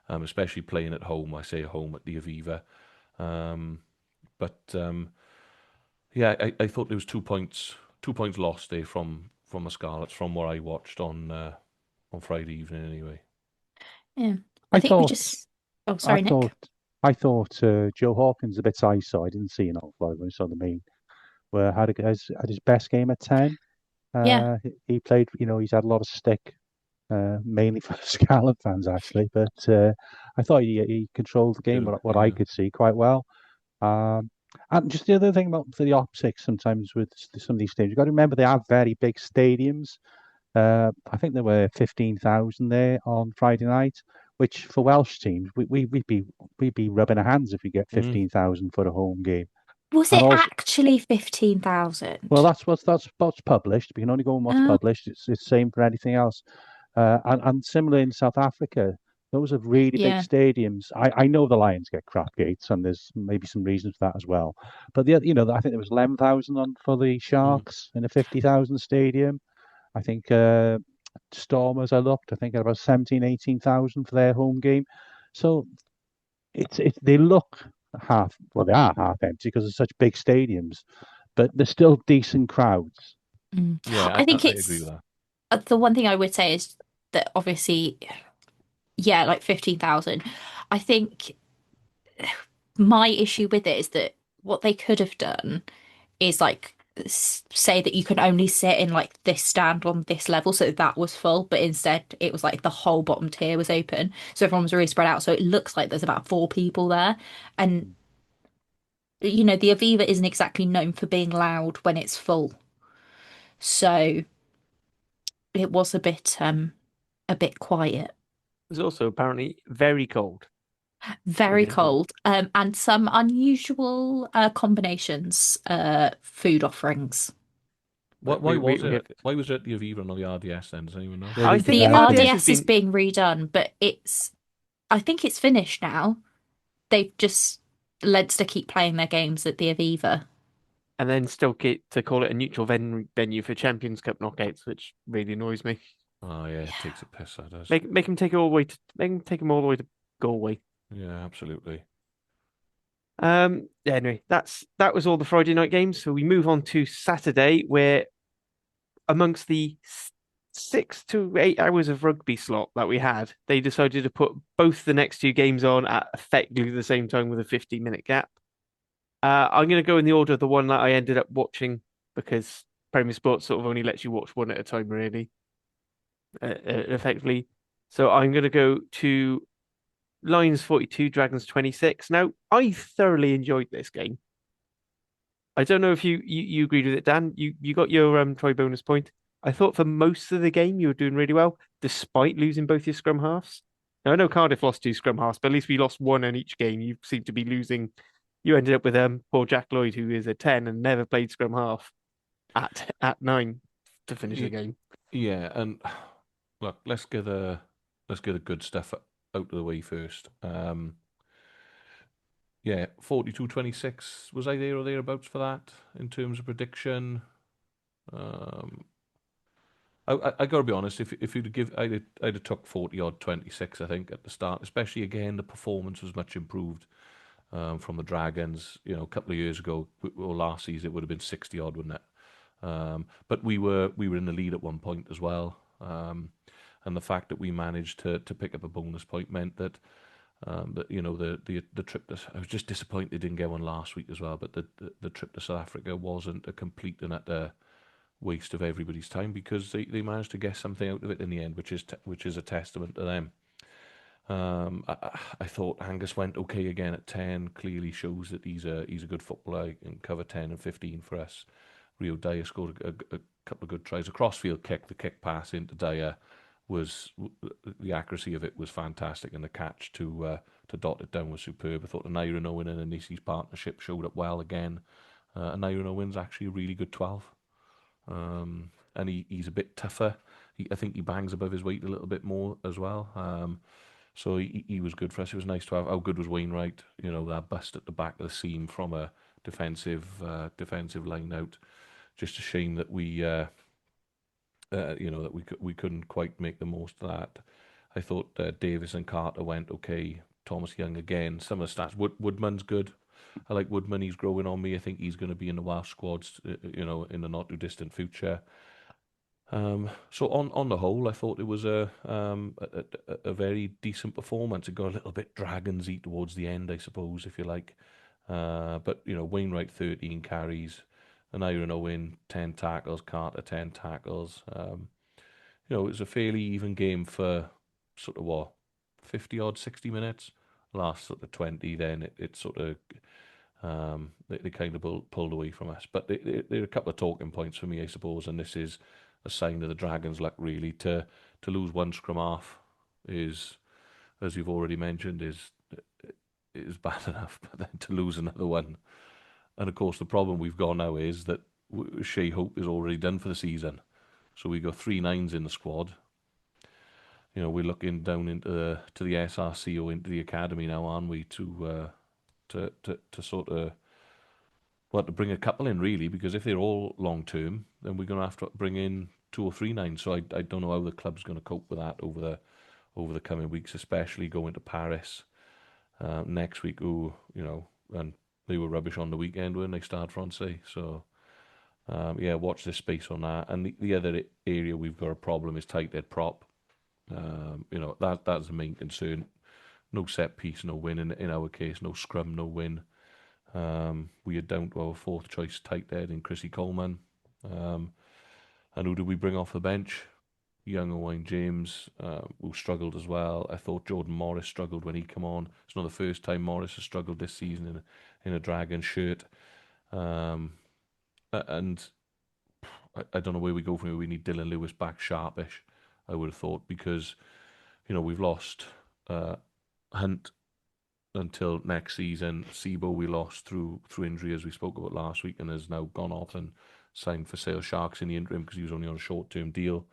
S6: especially playing at home. I say home at the Aviva. Yeah, I thought there was 2 points lost there from the Scarlets from what I watched on Friday evening anyway.
S7: Yeah, I think we just. Oh, sorry, Nick.
S5: I thought Joe Hawkins a bit ISO. I didn't see an awful lot when I saw the main. Where had his best game at 10.
S7: Yeah.
S5: He played. He's had a lot of stick, mainly for Scarlet fans actually. But I thought he controlled the game, what I
S6: Yeah.
S5: could see, quite well. Um, and just the other thing about for the optics, sometimes with some of these stadiums, you've got to remember they have very big stadiums. I think there were 15,000 there on Friday night, which for Welsh teams, we'd be rubbing our hands if we get
S6: Mm.
S5: 15,000 for a home game.
S7: Was
S5: And
S7: it
S5: also,
S7: actually
S5: well,
S7: 15,000?
S5: that's what's published. We can only go on what's
S7: Uh,
S5: published. It's the same for anything else. And similar in South Africa, those are really big
S7: yeah.
S5: stadiums. I know the Lions get crap gates, and there's maybe some reasons for that as well. But I think there was 11,000 on for the
S6: Mm.
S5: Sharks in a 50,000 stadium. I think Stormers, I looked, I think about 17, 18,000 for their home game. So they look they are half empty because they're such big stadiums, but they're still decent crowds.
S7: Mm.
S6: Yeah,
S7: I think
S6: I agree with
S7: it's
S6: that.
S7: the one thing I would say is that obviously, yeah, like 15,000. I think my issue with it is that what they could have done is like say that you can only sit in like this stand on this level, so that was full, but instead it was like the whole bottom tier was open, so everyone was really spread out. So it looks like there's about four people there, and the Aviva isn't exactly known for being loud when it's full, so it was a bit quiet.
S4: It's also apparently very cold.
S7: Very
S4: Yeah.
S7: cold, and some unusual combinations, food offerings.
S6: Why,
S4: But
S6: why was
S4: we have,
S6: it? Why was it the Aviva and not the RDS then? Does anyone know?
S5: Yeah,
S4: I
S5: these
S4: think
S7: The
S4: the
S5: developing.
S4: RDS has
S7: RDS is
S4: been,
S7: being redone, but I think it's finished now. They've just Leinster keep playing their games at the Aviva.
S4: and then still get to call it a neutral venue for Champions Cup knockouts, which really annoys me.
S6: Oh yeah, it
S7: Yeah.
S6: takes a piss. That does.
S4: Make him take it all the way to make him take him all the way to Galway.
S6: Yeah, absolutely.
S4: Yeah, anyway, that was all the Friday night games. So we move on to Saturday, where amongst the 6 to 8 hours of rugby slot that we had, they decided to put both the next two games on at effectively the same time with a 15-minute gap. I'm going to go in the order of the one that I ended up watching because Premier Sports sort of only lets you watch one at a time, really, effectively. So I'm going to go to Lions 42, Dragons 26. Now, I thoroughly enjoyed this game. I don't know if you agreed with it, Dan. You got your try bonus point. I thought for most of the game you were doing really well, despite losing both your scrum halves. Now I know Cardiff lost two scrum halves, but at least we lost one in each game. You seem to be losing. You ended up with poor Jack Lloyd, who is a 10 and never played scrum half at 9 to finish the game.
S6: Yeah, and look, let's get the good stuff out of the way first. Yeah, 42-26. Was I there or thereabouts for that in terms of prediction? I got to be honest. If you'd give, I'd have took 40 odd 26. I think at the start, especially again, the performance was much improved from the Dragons. A couple of years ago or last season, it would have been 60 odd, wouldn't it? But we were in the lead at one point as well. And the fact that we managed to pick up a bonus point meant that the trip to, I was just disappointed they didn't get one last week as well. But the trip to South Africa wasn't a complete and utter waste of everybody's time because they managed to get something out of it in the end, which is a testament to them. I thought Angus went okay again at 10. Clearly shows that he's a good footballer. He can cover 10 and 15 for us. Rio Dyer scored a couple of good tries. A crossfield kick, the kick pass into Dyer was the accuracy of it was fantastic, and the catch to dot it down was superb. I thought the Nyron Owen and Anisi's partnership showed up well again. And Nyron Owen's actually a really good 12. And he's a bit tougher. I think he bangs above his weight a little bit more as well. So he was good for us. It was nice to have. How good was Wainwright? That bust at the back of the seam from a defensive line out. Just a shame that we couldn't quite make the most of that. I thought Davis and Carter went okay. Thomas Young again. Some of the stats. Woodman's good. I like Woodman. He's growing on me. I think he's going to be in the Welsh squads, in the not too distant future. So on the whole, I thought it was a very decent performance. It got a little bit Dragons-y towards the end, I suppose, if you like. But Wainwright 13 carries, and Iron Owen 10 tackles, Carter 10 tackles. It was a fairly even game for sort of 50 odd 60 minutes. Last sort of 20, then it sort of they kind of pulled away from us. But there are a couple of talking points for me, I suppose, and this is a sign of the Dragons' luck, really. To lose one scrum half is, as you've already mentioned, is bad enough. But then to lose another one, and of course the problem we've got now is that Shea Hope is already done for the season, so we got 3 9s in the squad. We're looking down into the SRC or into the academy now, aren't we? To sort of to bring a couple in, really, because if they're all long term, then we're going to have to bring in 2 or 3 9s. So I don't know how the club's going to cope with that over the coming weeks, especially going to Paris next week. And they were rubbish on the weekend when they Stade Francais. So watch this space on that. And the other area we've got a problem is tight head prop. That's the main concern. No set piece, no win in our case. No scrum, no win. We are down to our 4th choice tight head in Chrissy Coleman. And who did we bring off the bench? Young Owain James, who struggled as well. I thought Jordan Morris struggled when he came on. It's not the first time Morris has struggled this season in a Dragon shirt. And I don't know where we go from here. We need Dylan Lewis back sharpish, I would have thought, because we've lost Hunt until next season. Sibo we lost through injury, as we spoke about last week, and has now gone off and signed for Sale Sharks in the interim because he was only on a short-term deal.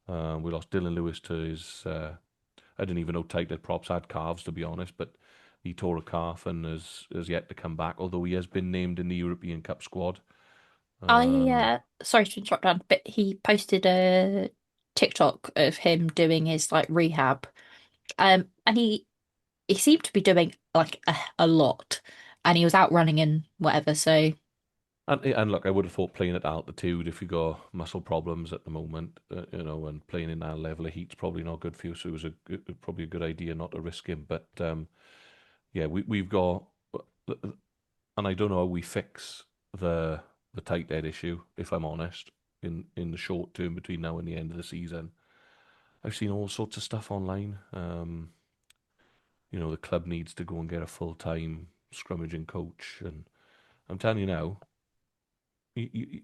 S6: We lost Dylan Lewis to his... I didn't even know tight head props had calves, to be honest, but he tore a calf and has yet to come back, although he has been named in the European Cup squad.
S7: Sorry to interrupt, Dan, but he posted a TikTok of him doing his rehab, and he seemed to be doing a lot, and he was out running and whatever. So,
S6: and look, I would have thought playing at altitude, if you got muscle problems at the moment, and playing in that level of heat's probably not good for you. So it was probably a good idea not to risk him. But we've got, and I don't know how we fix the tight head issue, if I'm honest, in the short term between now and the end of the season. I've seen all sorts of stuff online. The club needs to go and get a full-time scrummaging coach, and I'm telling you now, you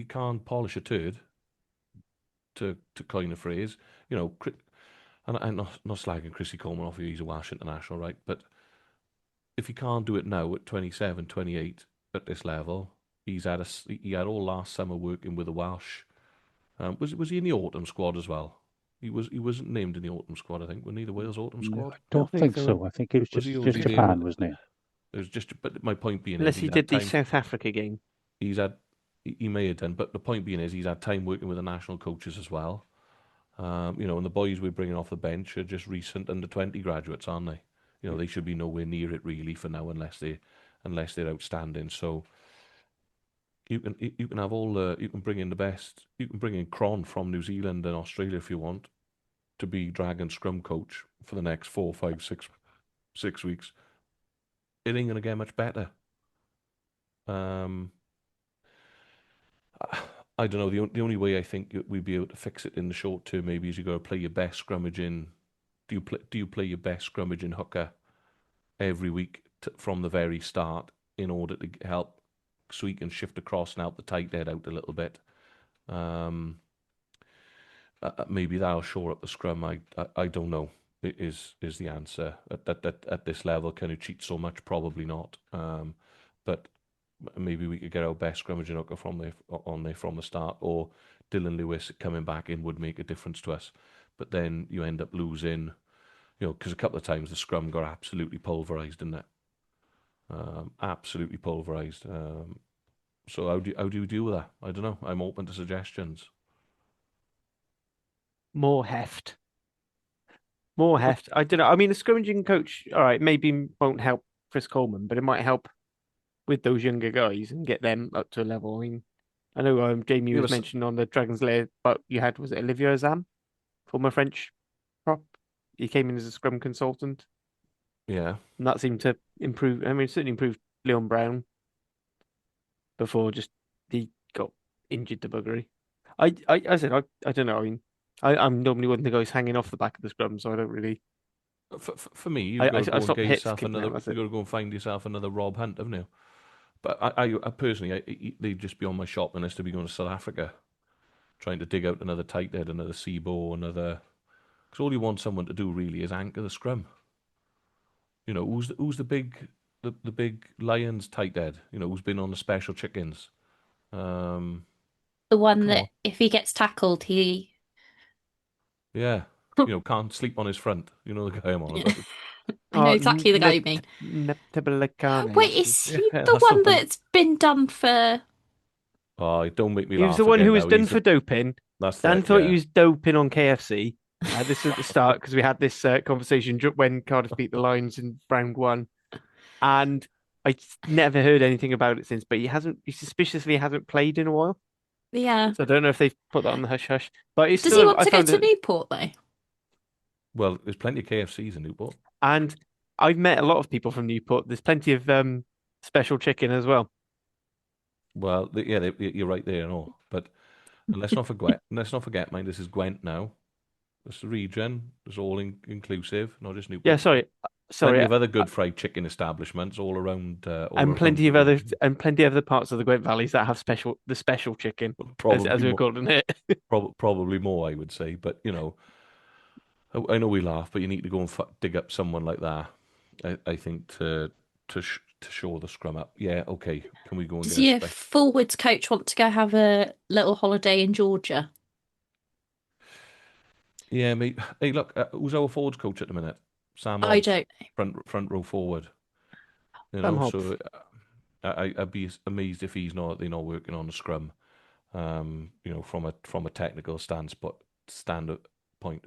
S6: can't polish a turd, to coin a phrase. And I'm not slagging Chrissy Coleman off here, he's a Welsh international, right? But if he can't do it now at 27, 28 at this level, he had all last summer working with the Welsh. Was he in the autumn squad as well? He wasn't named in the autumn squad, I think. Wasn't he the Wales autumn squad?
S5: I don't think so. I think it was just Japan, wasn't it?
S6: It was just. But my point being,
S4: unless he did the South Africa game,
S6: he may have done. But the point being is, he's had time working with the national coaches as well. And the boys we're bringing off the bench are just recent under-20 graduates, aren't they? They should be nowhere near it really for now, unless they're outstanding. So you can have you can bring in the best. You can bring in Cron from New Zealand and Australia if you want to be Dragon scrum coach for the next 4, 5, 6 weeks. It ain't gonna get much better. I don't know. The only way I think we'd be able to fix it in the short term maybe is you got to play your best scrummaging. Do you play your best scrummaging hooker every week from the very start in order to help so he can shift across and help the tight head out a little bit? Maybe that'll shore up the scrum. I don't know. Is the answer at this level? Can you cheat so much? Probably not. But maybe we could get our best scrummaging hooker on there from the start, or Dylan Lewis coming back in would make a difference to us. But then you end up losing, because a couple of times the scrum got absolutely pulverised, didn't it? Absolutely pulverised. So how do you deal with that? I don't know. I'm open to suggestions.
S4: More heft. I don't know. I mean, the scrummaging coach, all right, maybe won't help Chris Coleman, but it might help with those younger guys and get them up to a level. I mean, I know Jamie
S6: Yeah,
S4: was mentioned on the Dragon's Lair, but was it Olivier Azam, former French prop? He came in as a scrum consultant,
S6: yeah.
S4: and that seemed to improve. I mean, it certainly improved Leon Brown before just he got injured to buggery. I said I don't know. I mean, I'm normally one of the guys hanging off the back of the scrum, so I don't really.
S6: For me, you've got to go
S4: I
S6: and
S4: stopped
S6: get
S4: hits
S6: yourself
S4: kicking
S6: another.
S4: out. That's
S6: You've
S4: it.
S6: got to go and find yourself another Rob Hunt, haven't you? But I personally, they'd just be on my shopping list to be going to South Africa, trying to dig out another tight head, another Seabo, another. Because all you want someone to do really is anchor the scrum. You know, who's the big Lions tight head? You know, who's been on the special chickens? Um,
S7: The one
S6: Come
S7: that
S6: on.
S7: if he gets tackled, he
S6: Yeah. You know, can't sleep on his front. You know the guy I'm on
S7: Yeah.
S6: about.
S7: I know
S4: Oh,
S7: exactly the guy you mean.
S4: Neptabalikane.
S7: Wait, is
S6: Yeah,
S7: he the
S6: that's the
S7: one
S6: one.
S7: that's been done for?
S6: Oh, don't make me
S4: He was the
S6: laugh
S4: one who
S6: again
S4: was
S6: now.
S4: done for doping.
S6: That's
S4: Dan
S6: the
S4: thought he
S6: yeah.
S4: was doping on KFC. This was at the start because we had this conversation when Cardiff beat the Lions in round one, and I never heard anything about it since. But he suspiciously hasn't played in a while,
S7: Yeah.
S4: so I don't know if they've put that on the hush hush. But it's
S7: Does he
S4: still,
S7: want
S4: I
S7: to go
S4: found
S7: to
S4: it,
S7: Newport though?
S6: Well, there's plenty of KFCs in Newport.
S4: and I've met a lot of people from Newport. There's plenty of special chicken as well.
S6: Well, you're right there and all. But and let's not forget, mind this is Gwent now. It's the region. It's all inclusive, not just
S4: Yeah,
S6: Newport. Plenty
S4: sorry,
S6: of other good fried chicken establishments all around.
S4: and plenty of other parts of the Gwent Valleys that have the special chicken, as
S6: Probably
S4: we're
S6: more,
S4: calling it.
S6: probably more, I would say. But you know, I know we laugh, but you need to go and dig up someone like that. I think to show the scrum up. Yeah, okay. Can we go and
S7: Does
S6: get a
S7: your
S6: spec?
S7: forwards coach want to go have a little holiday in Georgia?
S6: Yeah, mate. Hey, look, who's our forwards coach at the minute? Sam
S7: I
S6: Hobbs,
S7: don't know.
S6: front row forward. You
S4: Sam
S6: know,
S4: Hobbs.
S6: so I'd be amazed if they're not working on the scrum. You know, from a technical standard point,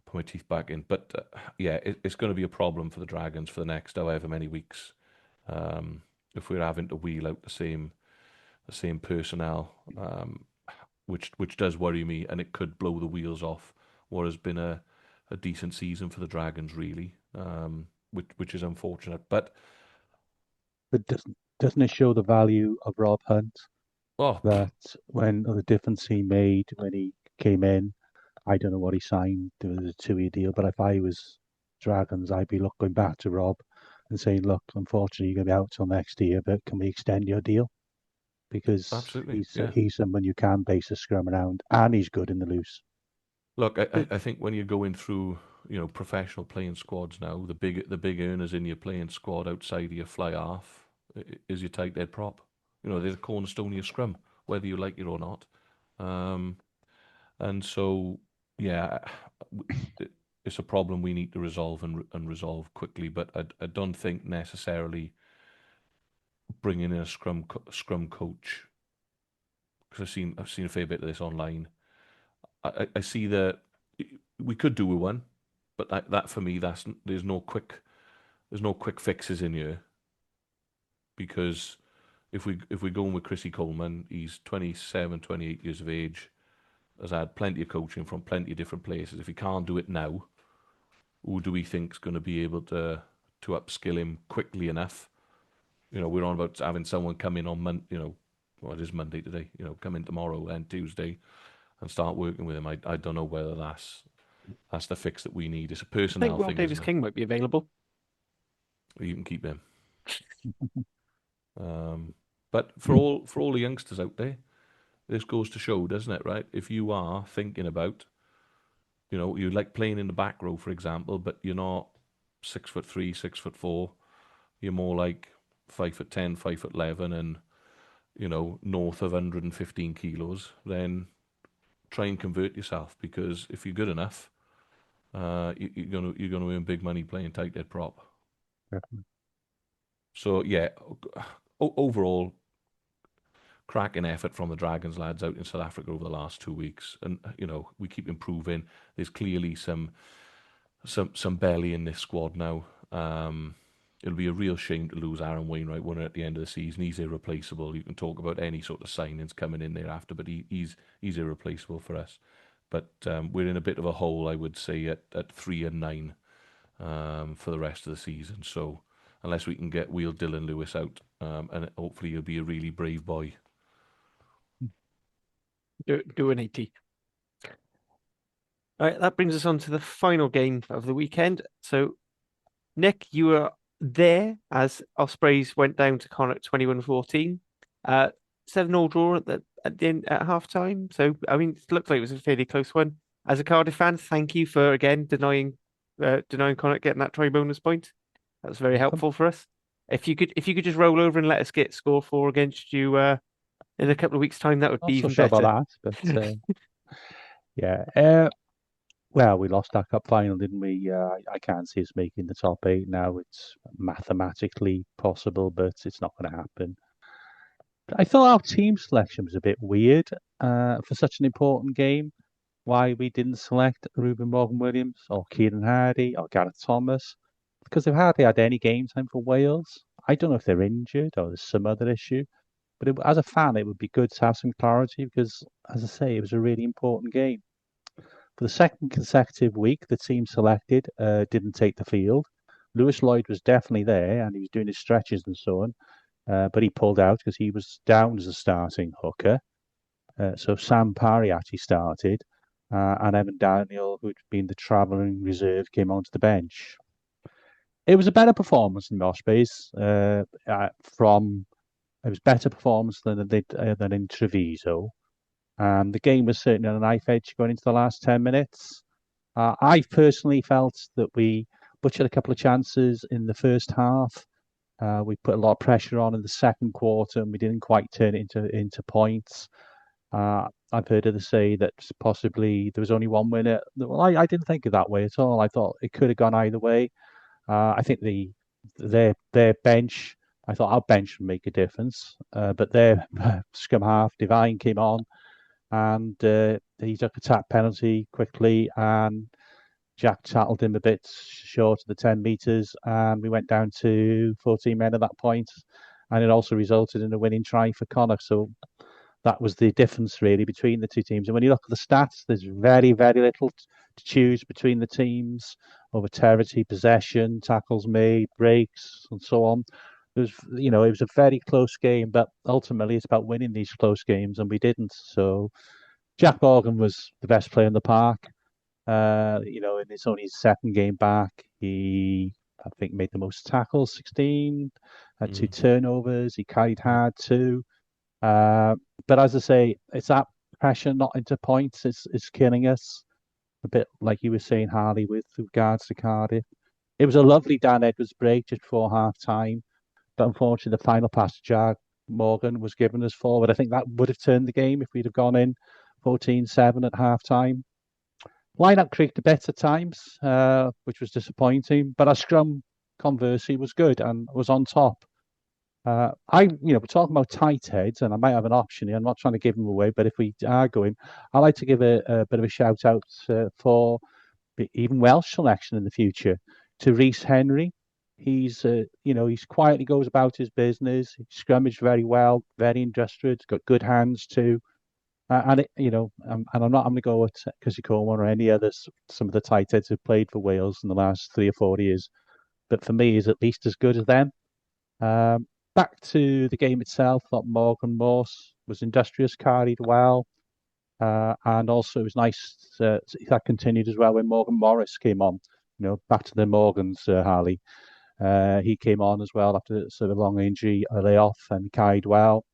S6: put my teeth back in. But yeah, it's going to be a problem for the Dragons for the next however many weeks. If we're having to wheel out the same personnel, which does worry me, and it could blow the wheels off what has been a decent season for the Dragons, really, which is unfortunate. But
S5: Doesn't it show the value of Rob Hunt
S6: oh,
S5: that when the difference he made when he came in, I don't know what he signed. There was a 2-year deal, but if I was Dragons, I'd be going back to Rob and saying, "Look, unfortunately, you're going to be out till next year, but can we extend your deal?" Because
S6: absolutely, yeah.
S5: he's someone you can base a scrum around, and he's good in the loose.
S6: Look, I think when you're going through, you know, professional playing squads now, the big earners in your playing squad outside of your fly half is your tight head prop. You know, they're the cornerstone of your scrum, whether you like it or not. And so, yeah, it's a problem we need to resolve and resolve quickly. But I don't think necessarily bringing in a scrum coach, because I've seen a fair bit of this online. I see that we could do with one, but that for me, there's no quick fixes in here, because if we're going with Chrissy Coleman, he's 27, 28 years of age, has had plenty of coaching from plenty of different places. If he can't do it now, who do we think's going to be able to upskill him quickly enough? You know, we're on about having someone come in on what is Monday today? You know, come in tomorrow and Tuesday and start working with him. I don't know whether that's the fix that we need. It's a
S4: I think
S6: personnel
S4: Rob
S6: thing,
S4: Davis
S6: isn't it?
S4: King might be available.
S6: You can keep him. But for all the youngsters out there, this goes to show, doesn't it? Right? If you are thinking about, you know, you like playing in the back row, for example, but you're not 6'3", 6'4", you're more like 5'10", 5'11", and you know, north of 115 kilos, then try and convert yourself, because if you're good enough, you're gonna earn big money playing tight head prop.
S5: Definitely.
S6: So yeah, overall, cracking effort from the Dragons lads out in South Africa over the last 2 weeks, and you know, we keep improving. There's clearly some belly in this squad now. it'll be a real shame to lose Aaron Wainwright, won't it, at the end of the season. He's irreplaceable. You can talk about any sort of signings coming in thereafter, but he's irreplaceable for us. But we're in a bit of a hole, I would say, at 3 and 9 for the rest of the season. So unless we can wheel Dylan Lewis out, and hopefully he'll be a really brave boy.
S4: Do an 80. All right, that brings us on to the final game of the weekend. So, Nick, you were there as Ospreys went down to Connacht 21-14. 7-all draw at the end at half time. So, I mean, it looked like it was a fairly close one. As a Cardiff fan, thank you for again denying Connacht getting that try bonus point. That was very helpful for us. If you could just roll over and let us get score 4 against you in a couple of weeks' time, that would be even
S5: sure
S4: better.
S5: about that, but yeah. Well, we lost our cup final, didn't we? I can't see us making the top 8 now. It's mathematically possible, but it's not going to happen. I thought our team selection was a bit weird for such an important game. Why we didn't select Ruben Morgan-Williams or Kieran Hardy or Gareth Thomas, because they've hardly had any game time for Wales. I don't know if they're injured or there's some other issue, but as a fan, it would be good to have some clarity because, as I say, it was a really important game. For the second consecutive week, the team selected didn't take the field. Lewis Lloyd was definitely there and he was doing his stretches and so on, but he pulled out because he was down as a starting hooker. So Sam Parry actually started, and Evan Daniel, who'd been the travelling reserve, came onto the bench. It was a better performance than Ospreys. It was better performance than in Treviso. The game was certainly on a knife edge going into the last 10 minutes. I personally felt that we butchered a couple of chances in the first half. We put a lot of pressure on in the second quarter and we didn't quite turn it into points. I've heard others say that possibly there was only one winner. Well, I didn't think of that way at all. I thought it could have gone either way. I think their bench, I thought our bench would make a difference, but their scrum half, Divine, came on and he took a tap penalty quickly and Jack tackled him a bit short of the 10 metres and we went down to 14 men at that point, and it also resulted in a winning try for Connacht. So that was the difference really between the two teams. And when you look at the stats, there's very, very little to choose between the teams over territory, possession, tackles made, breaks, and so on. It was a very close game, but ultimately it's about winning these close games, and we didn't. So Jack Morgan was the best player in the park. And it's only his second game back. He, I think, made the most tackles, 16, had 2 turnovers. He carried hard too. But as I say, it's that pressure not into points. It's killing us. A bit like you were saying, Harley, with regards to Cardiff. It was a lovely Dan Edwards break just before half time. But unfortunately, the final pass to Jack Morgan was given us forward. I think that would have turned the game if we'd have gone in 14-7 at half time. Lineup creaked a bit at times, which was disappointing. But our scrum, conversely, was good and was on top. We're talking about tight heads, and I might have an option here. I'm not trying to give them away, but if we are going, I'd like to give a bit of a shout out for even Welsh selection in the future to Rhys Henry. He's quietly goes about his business. He scrummaged very well, very industrious. Got good hands too. And I'm not going to go at Cussie Coleman or any other some of the tight heads who've played for Wales in the last 3 or 4 years, but for me, he's at least as good as them. Back to the game itself, I thought Morgan Morse was industrious, carried well, and also it was nice that continued as well when Morgan Morris came on. Back to the Morgans, Harley. He came on as well after sort of long injury, a layoff, and carried well.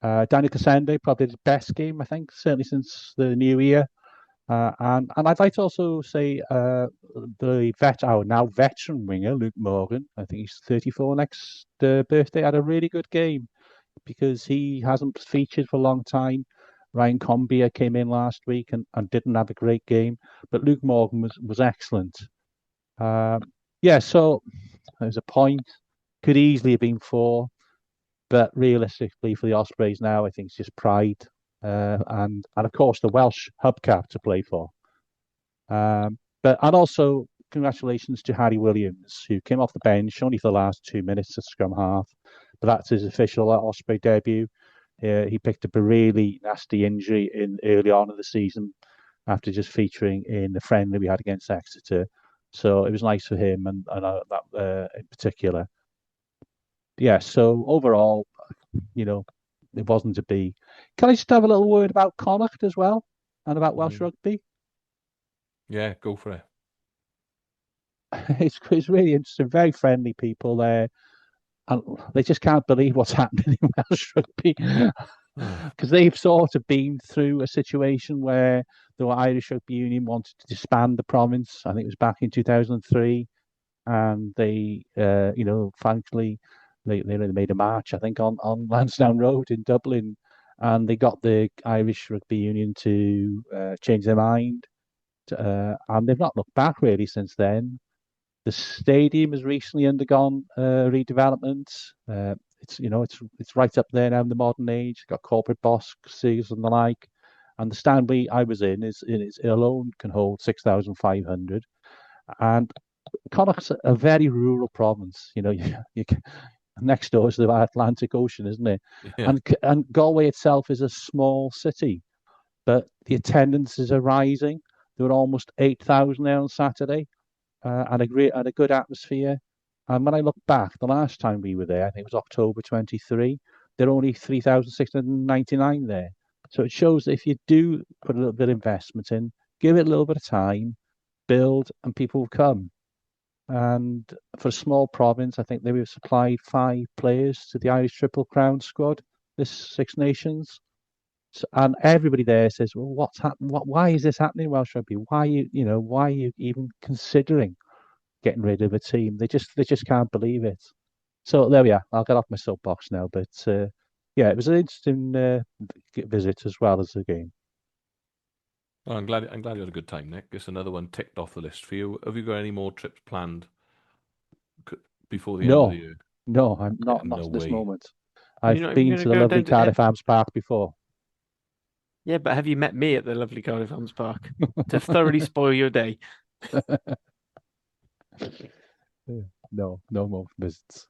S5: Daniel Kasende, probably the best game, I think, certainly since the new year. And I'd like to also say our now veteran winger, Luke Morgan, I think he's 34 next birthday, had a really good game because he hasn't featured for a long time. Ryan Combia came in last week and didn't have a great game, but Luke Morgan was excellent. So there's a point, could easily have been 4, but realistically for the Ospreys now, I think it's just pride. And of course the Welsh hubcap to play for. And also congratulations to Harry Williams, who came off the bench only for the last 2 minutes at scrum half, but that's his official Osprey debut. He picked up a really nasty injury early on in the season after just featuring in the friendly we had against Exeter. So it was nice for him and that in particular. Yeah, so overall, it wasn't to be. Can I just have a little word about Connacht as well and about Welsh Rugby?
S6: Yeah, go for it.
S5: It's really interesting, very friendly people there. And they just can't believe what's happening in Welsh Rugby because they've sort of been through a situation where the Irish Rugby Union wanted to disband the province. I think it was back in 2003, and they, thankfully, they made a march, I think, on Lansdowne Road in Dublin, and they got the Irish Rugby Union to change their mind, and they've not looked back really since then. The stadium has recently undergone redevelopment. It's right up there now in the modern age. It's got corporate boxes and the like. And the stand I was in is alone can hold 6,500. And Connacht's a very rural province. Next door is the Atlantic Ocean, isn't it?
S6: Yeah.
S5: And Galway itself is a small city, but the attendances are rising. There were almost 8,000 there on Saturday. And a good atmosphere. And when I look back, the last time we were there, I think it was October 23, there are only 3,699 there. So it shows that if you do put a little bit of investment in, give it a little bit of time, build, and people will come. And for a small province, I think they were supplied 5 players to the Irish Triple Crown squad, this Six Nations. And everybody there says, "Well, what's happened? Why is this happening in Welsh Rugby? Why are you even considering getting rid of a team?" They just can't believe it. So there we are. I'll get off my soapbox now, but yeah, it was an interesting visit as well as the game.
S6: Well, I'm glad you had a good time, Nick. It's another one ticked off the list for you. Have you got any more trips planned before the end of the year?
S5: No, I'm not
S6: No
S5: at this
S6: way.
S5: moment.
S4: You're
S5: I've
S4: not
S5: been
S4: even
S5: to
S4: gonna
S5: the
S4: go
S5: lovely
S4: down to
S5: Cardiff Arms Park before.
S4: Yeah, but have you met me at the lovely Cardiff Arms Park to thoroughly spoil your day?
S5: No more visits.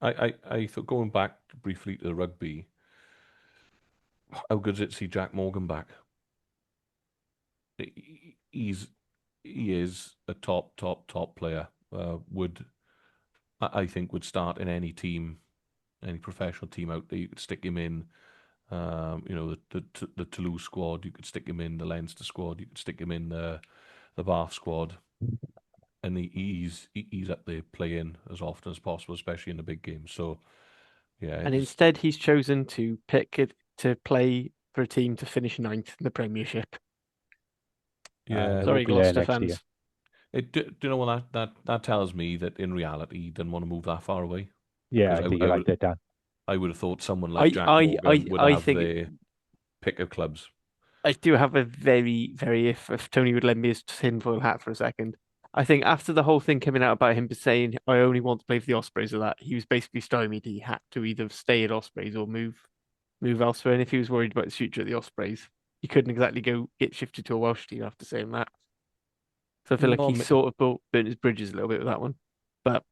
S6: I thought, going back briefly to the rugby, how good is it to see Jack Morgan back? He is a top player. I think would start in any team, any professional team out there. You could stick him in, the Toulouse squad. You could stick him in the Leinster squad. You could stick him in the Bath squad, and he's up there playing as often as possible, especially in the big games. So yeah,
S4: And instead, he's chosen to pick it to play for a team to finish 9th in the Premiership.
S6: yeah.
S4: Sorry, Gloucester fans.
S6: Do you know what that tells me? That in reality, he didn't want to move that far away.
S5: Yeah, I think you're right there, Dan.
S6: I would have thought someone like Jack Morgan would have their pick of clubs.
S4: I do have a very, very, if Tony would lend me his tinfoil hat for a second, I think after the whole thing coming out about him saying, "I only want to play for the Ospreys," or that, he was basically stymied. He had to either stay at Ospreys or move elsewhere. And if he was worried about his future at the Ospreys, he couldn't exactly go get shifted to a Welsh team after saying that. So I feel like he sort of burnt his bridges a little bit with that one. But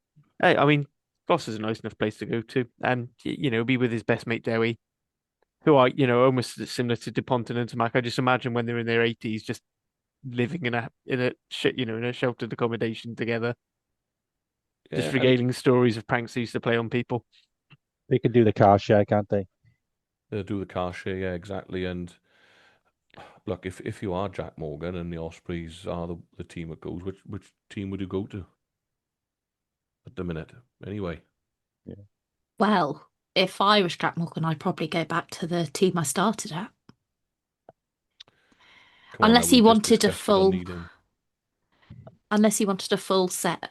S4: hey, I mean, Gloucester's a nice enough place to go to, and be with his best mate Dewi, who are almost similar to DuPont and Intermac. I just imagine when they're in their 80s, just living in a sheltered accommodation together, just regaling stories of pranks they used to play on people.
S5: They can do the car share, can't they?
S6: They'll do the car share, yeah, exactly. And look, if you are Jack Morgan and the Ospreys are the team that goes, which team would you go to at the minute? Anyway.
S5: Yeah.
S7: Well, if I was Jack Morgan, I'd probably go back to the team I started at. Unless he wanted a full set.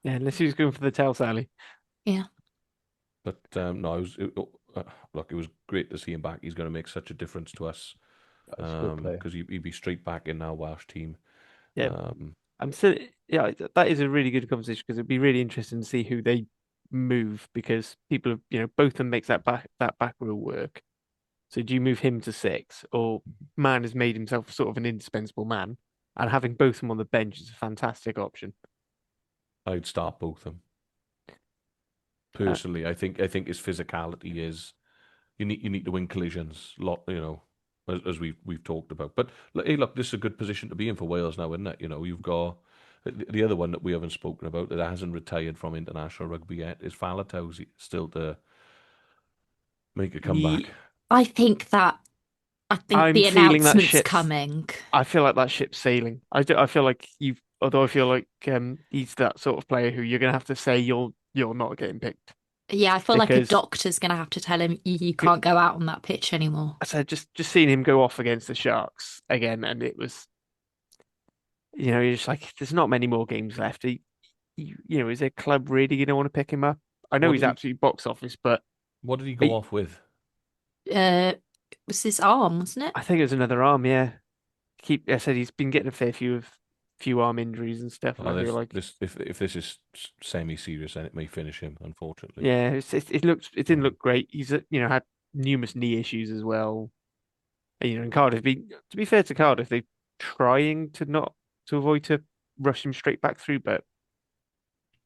S4: Yeah, unless he was going for the tail Sally.
S7: Yeah.
S6: But no, look, it was great to see him back. He's going to make such a difference to us because he'd be straight back in our Welsh team.
S4: Yeah, that is a really good conversation because it'd be really interesting to see who they move because people have, both of them makes that back row work. So do you move him to 6 or Man has made himself sort of an indispensable man and having both of them on the bench is a fantastic option.
S6: I'd start both of them. Personally, I think his physicality is you need to win collisions, as we've talked about. But hey, look, this is a good position to be in for Wales now, isn't it? You've got the other one that we haven't spoken about that hasn't retired from international rugby yet is Faletau's still to make a comeback.
S7: I think
S4: I'm
S7: the
S4: feeling that
S7: announcement's
S4: ship's
S7: coming.
S4: I feel like that ship's sailing. I feel like although I feel like he's that sort of player who you're gonna have to say you're not getting picked
S7: Yeah, I feel like a
S4: because
S7: doctor's going to have to tell him you can't go out on that pitch anymore.
S4: I said just seeing him go off against the Sharks again, and it was you're just like there's not many more games left. Is a club really gonna want to pick him up? I know
S6: What
S4: he's
S6: did he-
S4: absolutely box office, but
S6: What did he go off with?
S7: It was his arm, wasn't it?
S4: I think it was another arm. Yeah, I said he's been getting a fair few arm injuries and stuff. And I feel like
S6: If this is semi-serious, then it may finish him, unfortunately.
S4: yeah, it didn't look great. He's had numerous knee issues as well. And Cardiff, to be fair to Cardiff, they're trying to avoid to rush him straight back through, but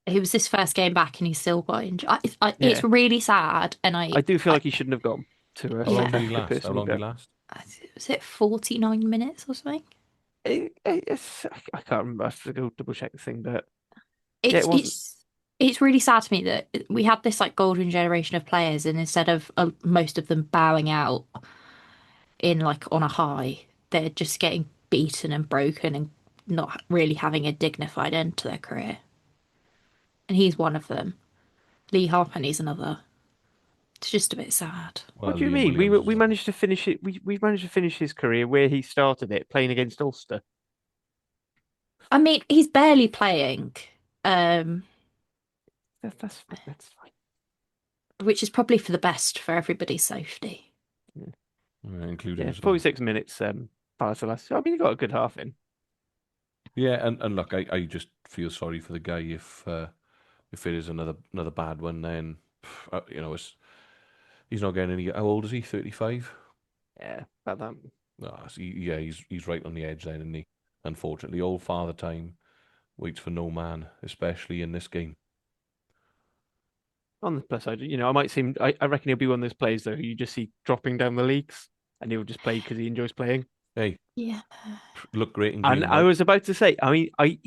S7: It was his first game back and he's still got injured.
S4: Yeah.
S7: It's really sad. And
S4: I do feel like he shouldn't have gone to
S6: How long
S7: Yeah.
S6: did he last? How long did he last?
S7: Was it 49 minutes or something?
S4: I can't remember. I have to go double check the thing, but Yeah, it wasn't-
S7: It's really sad to me that we had this like golden generation of players, and instead of most of them bowing out in like on a high, they're just getting beaten and broken and not really having a dignified end to their career. And he's one of them. Lee Harpenny's another. It's just a bit sad.
S6: Well,
S4: what do you
S6: Liam
S4: mean?
S6: Williams
S4: We
S6: is-
S4: managed to finish it. We managed to finish his career where he started it, playing against Ulster.
S7: I mean, he's barely playing,
S4: That's fine.
S7: which is probably for the best for everybody's safety.
S6: including
S4: Yeah,
S6: as well.
S4: 46 minutes. Barcelas. I mean, he got a good half in.
S6: Yeah, and look, I just feel sorry for the guy if it is another bad one. Then he's not getting any. How old is he? 35.
S4: Yeah, about that.
S6: He's right on the edge then, isn't he? Unfortunately, old father time waits for no man, especially in this game.
S4: On the plus side, I might seem. I reckon he'll be one of those players though who you just see dropping down the leagues, and he'll just play because he enjoys playing.
S6: Hey,
S7: Yeah.
S6: look great in green.
S4: And I was about to say, I mean, I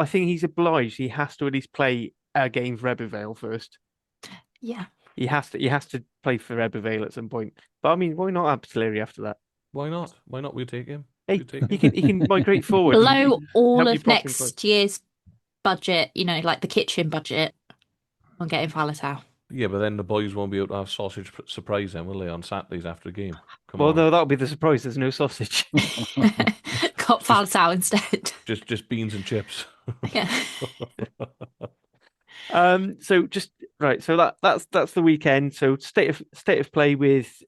S4: think he's obliged. He has to at least play a game for Ebervale first.
S7: Yeah.
S4: He has to play for Ebervale at some point. But I mean, why not Absalary after that?
S6: Why not? Why not? We'll take him.
S4: Hey,
S6: We'll take
S4: he
S6: him.
S4: can migrate forward.
S7: Below all
S4: help you
S7: of
S4: plot in
S7: next year's budget, like the kitchen budget, on getting Faletau.
S6: Yeah, but then the boys won't be able to have sausage surprise them, will they, on Saturdays after the game? Come
S4: Well,
S6: on.
S4: no, that'll be the surprise. There's no sausage.
S7: Got Faletau instead.
S6: Just beans and chips.
S7: Yeah.
S4: So just right. So that's the weekend. So state of play with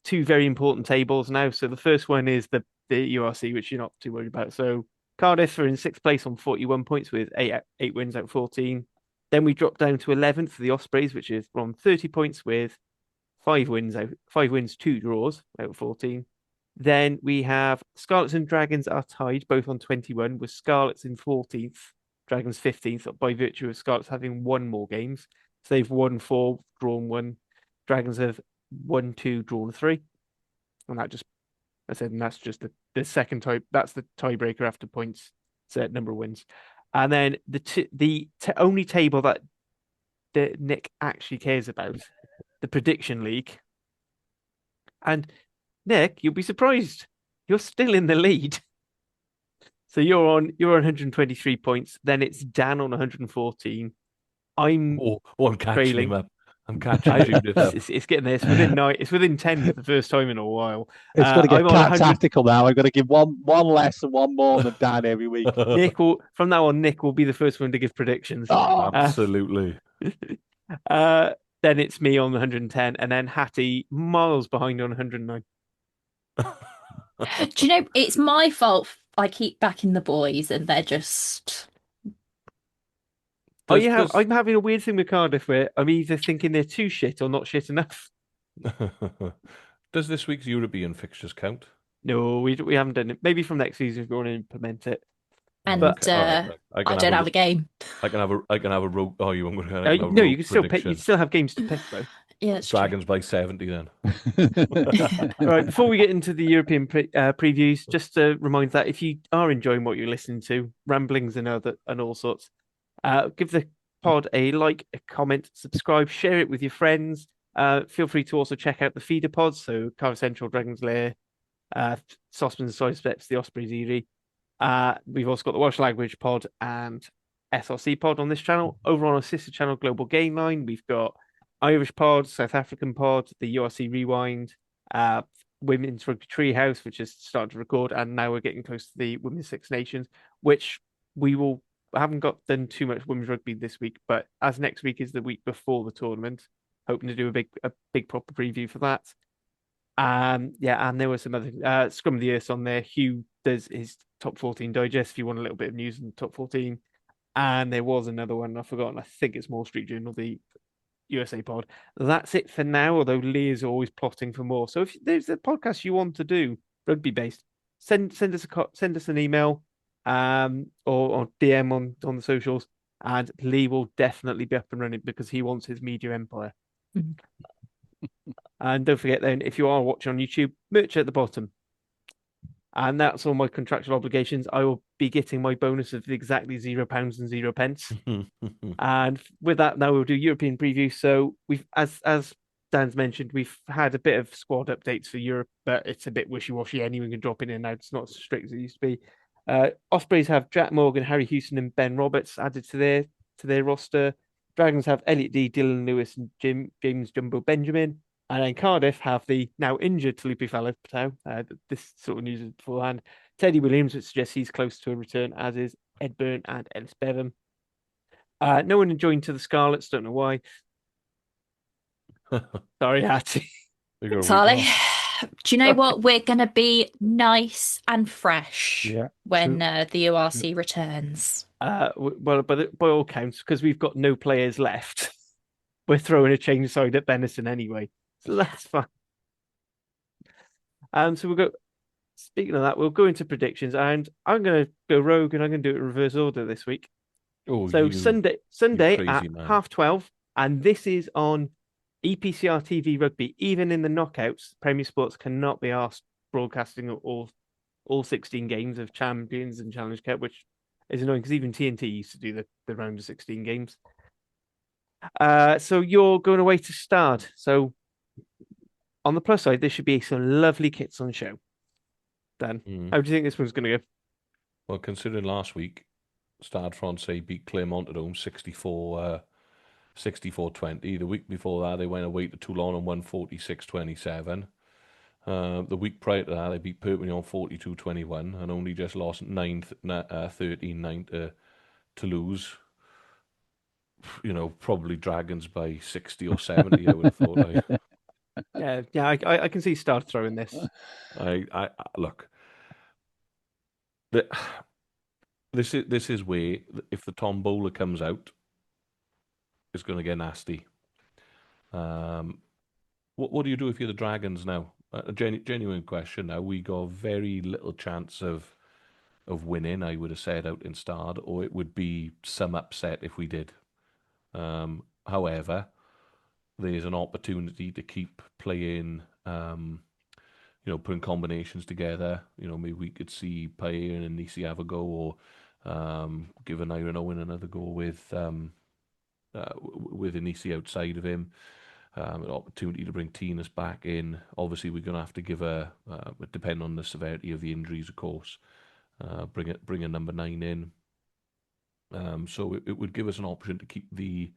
S4: two very important tables now. So the first one is the URC, which you're not too worried about. So Cardiff are in sixth place on 41 points with eight wins out of 14. Then we drop down to 11th for the Ospreys, which is on 30 points with 5 wins, 2 draws out of 14. Then we have Scarlets and Dragons are tied, both on 21, with Scarlets in 14th, Dragons 15th, by virtue of Scarlets having won more games. So they've won 4, drawn 1. Dragons have won 2, drawn 3. And that's just the second type. That's the tiebreaker after points, set number of wins. And then the only table that Nick actually cares about, the Prediction League. And Nick, you'll be surprised, you're still in the lead. So you're on 123 points. Then it's Dan on 114. I'm
S6: catching
S4: trailing.
S6: him up. I'm catching Judith up.
S4: It's getting there. It's within 9. It's within 10 for the first time in a while.
S5: It's got to get
S4: I'm on 100
S5: tactical now. I've got to give one less and one more than Dan every week.
S4: From now on, Nick will be the first one to give predictions.
S5: Oh,
S6: Absolutely.
S4: Then it's me on 110, and then Hattie miles behind on 109.
S7: Do you know, it's my fault I keep backing the boys and they're just...
S4: I'm having a weird thing with Cardiff where I'm either thinking they're too shit or not shit enough.
S6: Does this week's European fixtures count?
S4: No, we haven't done it. Maybe from next season if we want to implement it.
S7: And
S6: Okay, all right.
S7: I don't have a game.
S6: I can have a rogue. Oh, you won't. I can have a
S4: No,
S6: rogue
S4: you can still pick. You
S6: prediction.
S4: still have games to pick, though.
S7: Yeah, it's
S6: Dragons by 70 then.
S4: Right, before we get into the European previews, just to remind that if you are enjoying what you're listening to, ramblings and all sorts, give the pod a like, a comment, subscribe, share it with your friends. Feel free to also check out the feeder pods, so Carver Central, Dragon's Lair, Saucepans and Sidesteps, the Ospreys Eerie. We've also got the Welsh Language pod and SRC pod on this channel. Over on our sister channel, Global Game Line, we've got Irish pod, South African pod, the URC Rewind, Women's Rugby Treehouse, which is starting to record, and now we're getting close to the Women's Six Nations, which I haven't got done too much women's rugby this week, but as next week is the week before the tournament, hoping to do a big proper preview for that. And there were some other Scrum of the Earth on there. Hugh does his top 14 digest if you want a little bit of news in the top 14. And there was another one I've forgotten. I think it's Wall Street Journal, the USA pod. That's it for now, although Lee is always plotting for more. So if there's a podcast you want to do, rugby based, send us an email or DM on the socials, and Lee will definitely be up and running because he wants his media empire. And don't forget then, if you are watching on YouTube, merch at the bottom. And that's all my contractual obligations. I will be getting my bonus of exactly £0 and 0 pence. And with that, now we'll do European preview. So we've, as Dan's mentioned, we've had a bit of squad updates for Europe, but it's a bit wishy-washy. Anyone can drop it in now. It's not as strict as it used to be. Ospreys have Jack Morgan, Harry Houston, and Ben Roberts added to their roster. Dragons have Elliot D, Dylan Lewis, and James Jumbo Benjamin. And then Cardiff have the now injured Talupi Faletau. This sort of news is beforehand. Teddy Williams, which suggests he's close to a return, as is Ed Byrne and Ellis Bevan. No one joined to the Scarlets, don't know why. Sorry, Hattie.
S7: Charlie, do you know what? We're going to be nice and fresh when the URC returns.
S4: Well, by all counts, because we've got no players left, we're throwing a change side at Benison anyway. So that's fine. So we'll go. Speaking of that, we'll go into predictions, and I'm going to go rogue, and I'm going to do it in reverse order this week. Sunday at 12:30, and this is on EPCR TV Rugby. Even in the knockouts, Premier Sports cannot be asked broadcasting all 16 games of Champions and Challenge Cup, which is annoying because even TNT used to do the round of 16 games. So you're going away to start. So on the plus side, there should be some lovely kits on show. Dan, how do you think this one's going to go?
S6: Well, considering last week, Stade Francais beat Clermont at home 64-20. The week before that, they went away to Toulon and won 46-27. The week prior to that, they beat Perpignan 42-21 and only just lost 13-9 to Toulouse. You know, probably Dragons by 60 or 70, I would have thought.
S4: I can see Stade throwing this.
S6: I look. This is where, if the tombola comes out, it's going to get nasty. What do you do if you're the Dragons now? A genuine question. Now we got very little chance of winning. I would have said out in Stade, or it would be some upset if we did. However, there's an opportunity to keep playing. Putting combinations together. Maybe we could see Paye and Nisi have a go, or give an Iron Owen another go with Nisi outside of him. An opportunity to bring Tinas back in. Obviously, we're going to have to give depend on the severity of the injuries, of course. Bring a number 9 in. So it would give us an option to keep the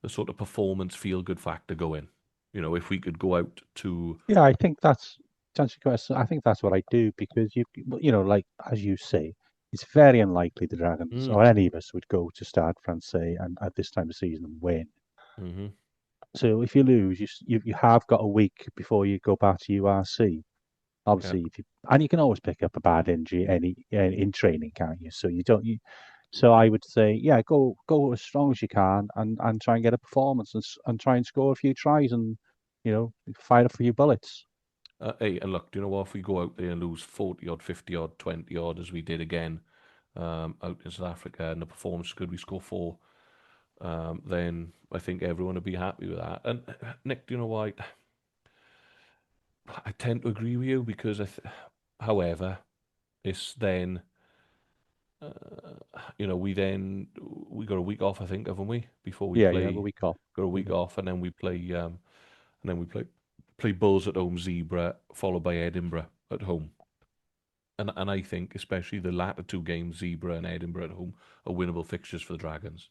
S6: sort of performance feel good factor going. If we could go out to
S5: I think that's to answer your question. I think that's what I do, because like as you say, it's very unlikely the Dragons or any of us would go to Stade Francais and at this time of season and win.
S6: Mm-hmm.
S5: So if you lose, you have got a week before you go back to URC. Obviously, and you can always pick up a bad injury in training, can't you? So So I would say, go as strong as you can and try and get a performance and try and score a few tries and fire a few bullets.
S6: Hey, and look, do you know what? If we go out there and lose 40 odd, 50 odd, 20 odd, as we did again out in South Africa and the performance is good, we score 4, then I think everyone would be happy with that. And Nick, do you know why? I tend to agree with you because, however, it's then, we got a week off, I think, haven't we? Before we
S5: Yeah, you have a
S6: play,
S5: week off.
S6: got a week off, and then we play Bulls at home, Zebra, followed by Edinburgh at home. And I think especially the latter 2 games, Zebra and Edinburgh at home, are winnable fixtures for the Dragons.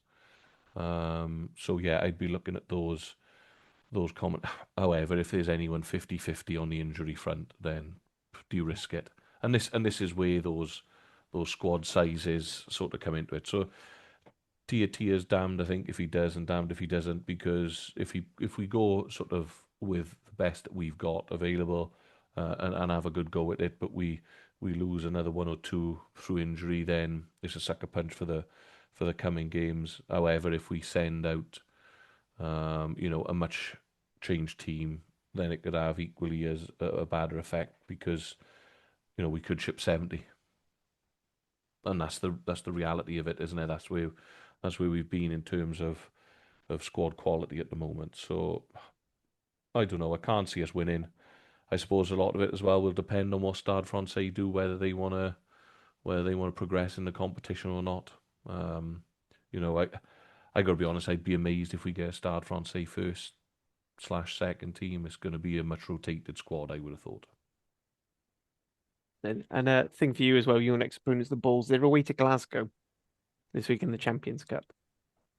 S6: So yeah, I'd be looking at those comments. However, if there's anyone 50-50 on the injury front, then do you risk it? And this is where those squad sizes sort of come into it. So Tia's damned, I think, if he does, and damned if he doesn't, because if we go sort of with the best that we've got available, and have a good go at it, but we lose another 1 or 2 through injury, then it's a sucker punch for the coming games. However, if we send out a much changed team, then it could have equally as a badder effect, because we could ship 70, and that's the reality of it, isn't it? That's where we've been in terms of squad quality at the moment. So I don't know. I can't see us winning. I suppose a lot of it as well will depend on what Stade Francais do, whether they want to progress in the competition or not. I got to be honest. I'd be amazed if we get a Stade Francais first/second team. It's going to be a much rotated squad, I would have thought.
S4: And a thing for you as well, your next opponent's the Bulls. They're away to Glasgow this week in the Champions Cup.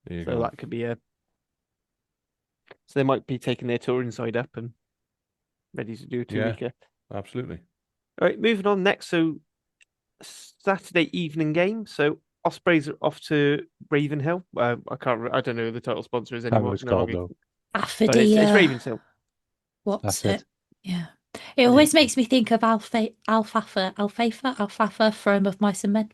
S6: There you
S4: So
S6: go.
S4: that could be so they might be taking their tour inside up and ready to do a 2-weeker.
S6: Absolutely.
S4: All right, moving on next. So Saturday evening game. So Ospreys are off to Ravenhill. I don't know who the title sponsor is anymore.
S5: It's called, though.
S4: But it's Ravenshill.
S7: What's
S5: That's it.
S7: Yeah. It always makes me think of Alfalfa from Of Mice and Men.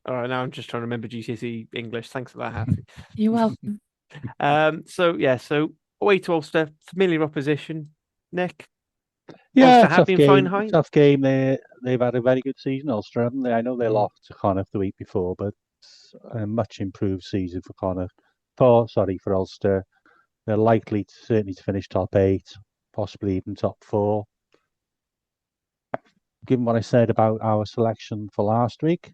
S4: All right, now I'm just trying to remember GCSE English. Thanks for that, Hattie.
S7: You're welcome.
S4: So away to Ulster, familiar opposition. Nick?
S5: Yeah,
S4: Ulster have been flying high.
S5: tough game. They've had a very good season, Ulster, haven't they? I know they lost to Connacht the week before, but a much improved season for for Ulster. They're likely certainly to finish top 8, possibly even top 4. Given what I said about our selection for last week,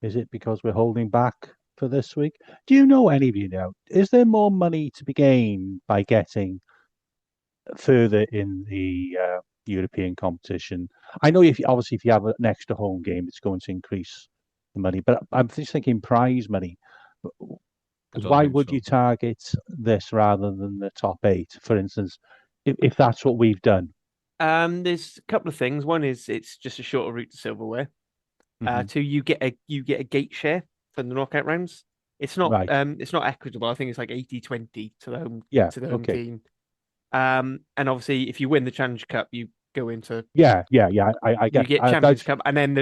S5: is it because we're holding back for this week? Do you know, any of you know, is there more money to be gained by getting further in the European competition? I know if you have an extra home game, it's going to increase the money, but I'm just thinking prize money. Why would you target this rather than the top 8, for instance, if that's what we've done?
S4: There's a couple of things. One is it's just a shorter route to silverware. 2, you get a gate share for the knockout rounds. It's not it's not equitable. I think it's like 80-20 to the home team. And obviously, if you win the Challenge Cup, you go into
S5: I get
S4: you get Champions Cup, and then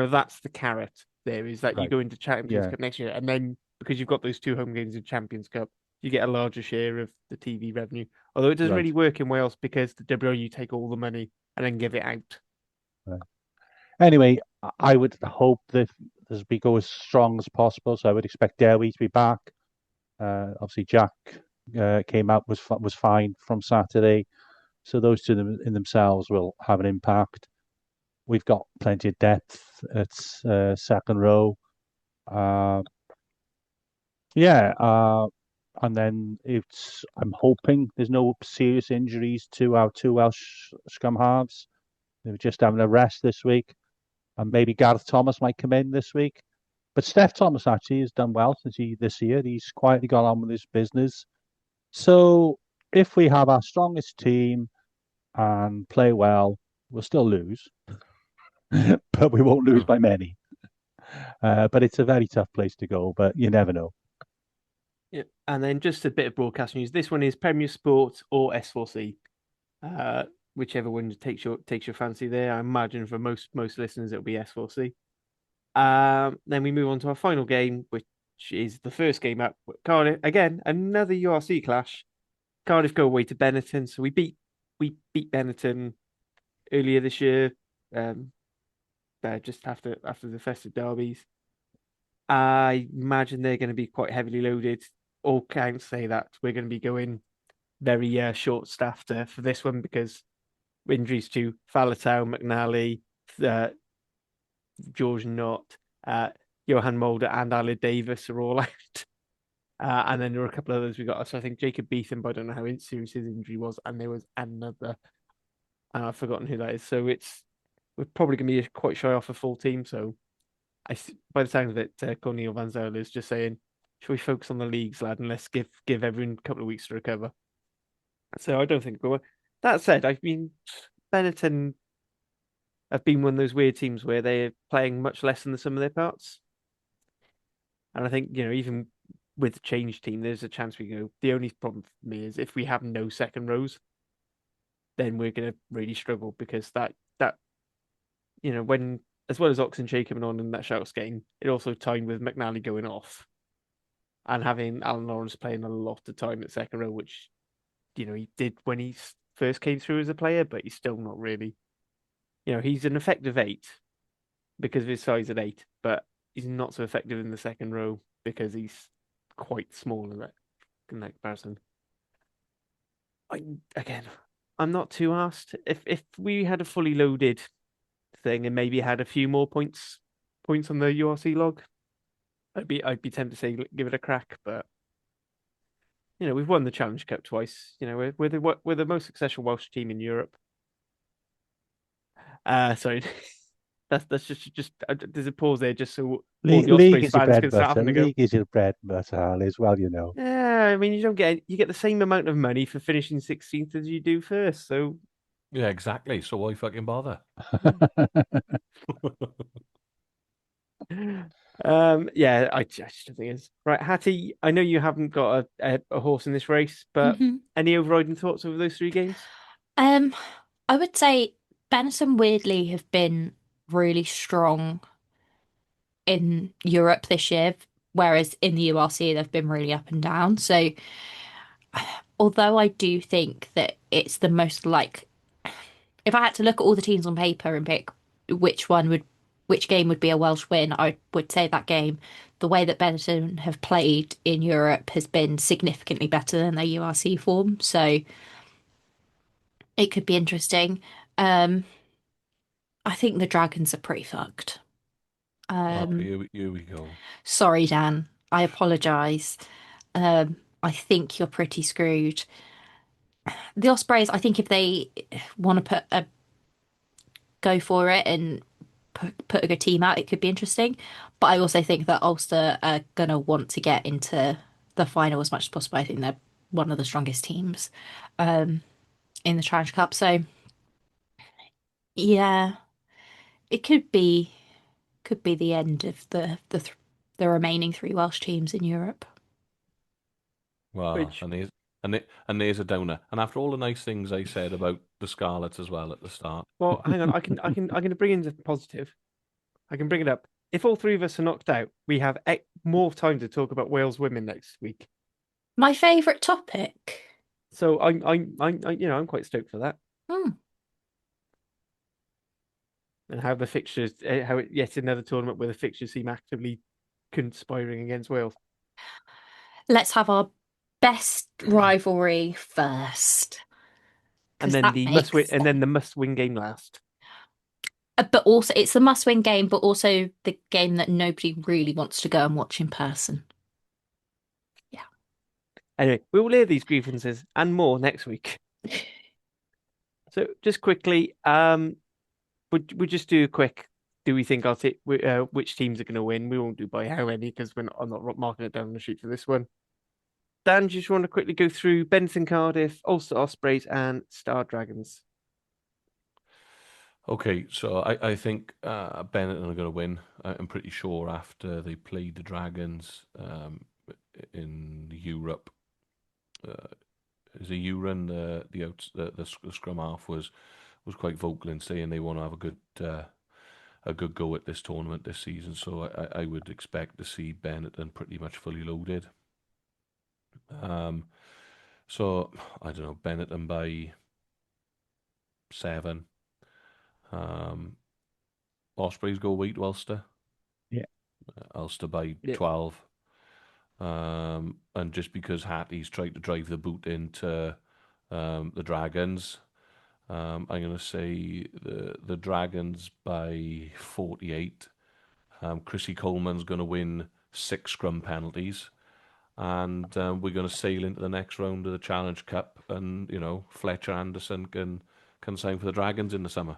S4: that's the carrot. There is that you go into Champions Cup next year, and then because you've got those 2 home games in Champions Cup, you get a larger share of the TV revenue. Although it doesn't really work in Wales because the WRU take all the money and then give it out.
S5: Right. Anyway, I would hope that we go as strong as possible. So I would expect Derby to be back. Obviously, Jack came out was fine from Saturday, so those two in themselves will have an impact. We've got plenty of depth at second row. And then I'm hoping there's no serious injuries to our 2 Welsh scrum halves. They were just having a rest this week, and maybe Gareth Thomas might come in this week. But Steph Thomas actually has done well this year. He's quietly gone on with his business. So if we have our strongest team and play well, we'll still lose, but we won't lose by many. But it's a very tough place to go, but you never know.
S4: Yeah, and then just a bit of broadcast news. This one is Premier Sport or S4C, whichever one takes your fancy there. I imagine for most listeners it'll be S4C. Then we move on to our final game, which is the first game up. Cardiff again, another URC clash. Cardiff go away to Benetton, so we beat Benetton earlier this year. just after the festive derbies. I imagine they're going to be quite heavily loaded. All accounts say that we're going to be going very short-staffed for this one because injuries to Faletau, McNally, uh, George Knott, Johan Mulder, and Aled Davis are all out. And then there were a couple of others we got. So I think Jacob Beetham, but I don't know how serious his injury was. And there was another, and I've forgotten who that is. So we're probably going to be quite shy off a full team. So by the time of it, Cornel Van Zyl is just saying, should we focus on the leagues, lad, and let's give everyone a couple of weeks to recover. So I don't think we will. That said, Benetton have been one of those weird teams where they're playing much less than the sum of their parts. And I think, even with the change team, there's a chance we go. The only problem for me is if we have no second rows, then we're going to really struggle because that when as well as Oxenchair coming on in that Sharks game, it also timed with McNally going off and having Alan Lawrence playing a lot of time at second row, which he did when he first came through as a player, but he's still not really. He's an effective 8 because of his size at 8, but he's not so effective in the second row because he's quite small in that comparison. I'm not too asked. If we had a fully loaded thing and maybe had a few more points on the URC log, I'd be tempted to say give it a crack, but we've won the Challenge Cup twice. We're the most successful Welsh team in Europe. Sorry, that's just there's a pause there just so all the
S5: League
S4: Ospreys
S5: is your
S4: fans
S5: bread
S4: can
S5: and
S4: start
S5: butter.
S4: having a go.
S5: League is your bread and butter, Ali, as well,
S4: Yeah, I mean you get the same amount of money for finishing 16th as you do first, so
S6: Yeah, exactly. So why fucking bother?
S4: Yeah, I just don't think it's right. Hattie, I know you haven't got a horse in this race, but any overriding thoughts over those 3 games?
S7: I would say Benetton weirdly have been really strong in Europe this year, whereas in the URC they've been really up and down. So although I do think that it's the most if I had to look at all the teams on paper and pick which game would be a Welsh win, I would say that game. The way that Benetton have played in Europe has been significantly better than their URC form, so it could be interesting. I think the Dragons are pretty fucked.
S6: Here we go.
S7: Sorry, Dan. I apologise. I think you're pretty screwed. The Ospreys, I think if they want to go for it and put a good team out, it could be interesting. But I also think that Ulster are gonna want to get into the final as much as possible. I think they're one of the strongest teams in the Challenge Cup. So yeah, it could be the end of the remaining 3 Welsh teams in Europe.
S6: Wow,
S4: Which,
S6: and there's a downer. And after all the nice things I said about the Scarlets as well at the start.
S4: well, hang on, I'm going to bring in the positive. I can bring it up. If all 3 of us are knocked out, we have more time to talk about Wales women next week.
S7: My favourite topic.
S4: So I'm quite stoked for that. And how the fixtures, yet another tournament where the fixtures seem actively conspiring against Wales.
S7: Let's have our best rivalry first.
S4: And then the must-win game last.
S7: But also, it's the must-win game, but also the game that nobody really wants to go and watch in person. Yeah.
S4: Anyway, we will hear these grievances and more next week. So just quickly, we just do a quick. Do we think which teams are going to win? We won't do by how many because I'm not marking it down on the sheet for this one. Dan, do you just want to quickly go through Benton Cardiff, Ulster Ospreys, and Star Dragons?
S6: Okay, so I think Benetton are going to win. I'm pretty sure after they played the Dragons in Europe. As a Euron, the scrum half was quite vocal in saying they want to have a good go at this tournament this season. So I would expect to see Benetton pretty much fully loaded. So I don't know, Benetton by 7. Ospreys go away to Ulster.
S5: Yeah.
S6: Ulster by
S4: Yeah.
S6: 12. And just because Hattie's tried to drive the boot into the Dragons, I'm going to say the Dragons by 48. Chrissy Coleman's going to win 6 scrum penalties. And we're going to sail into the next round of the Challenge Cup. And, Fletcher Anderson can sign for the Dragons in the summer.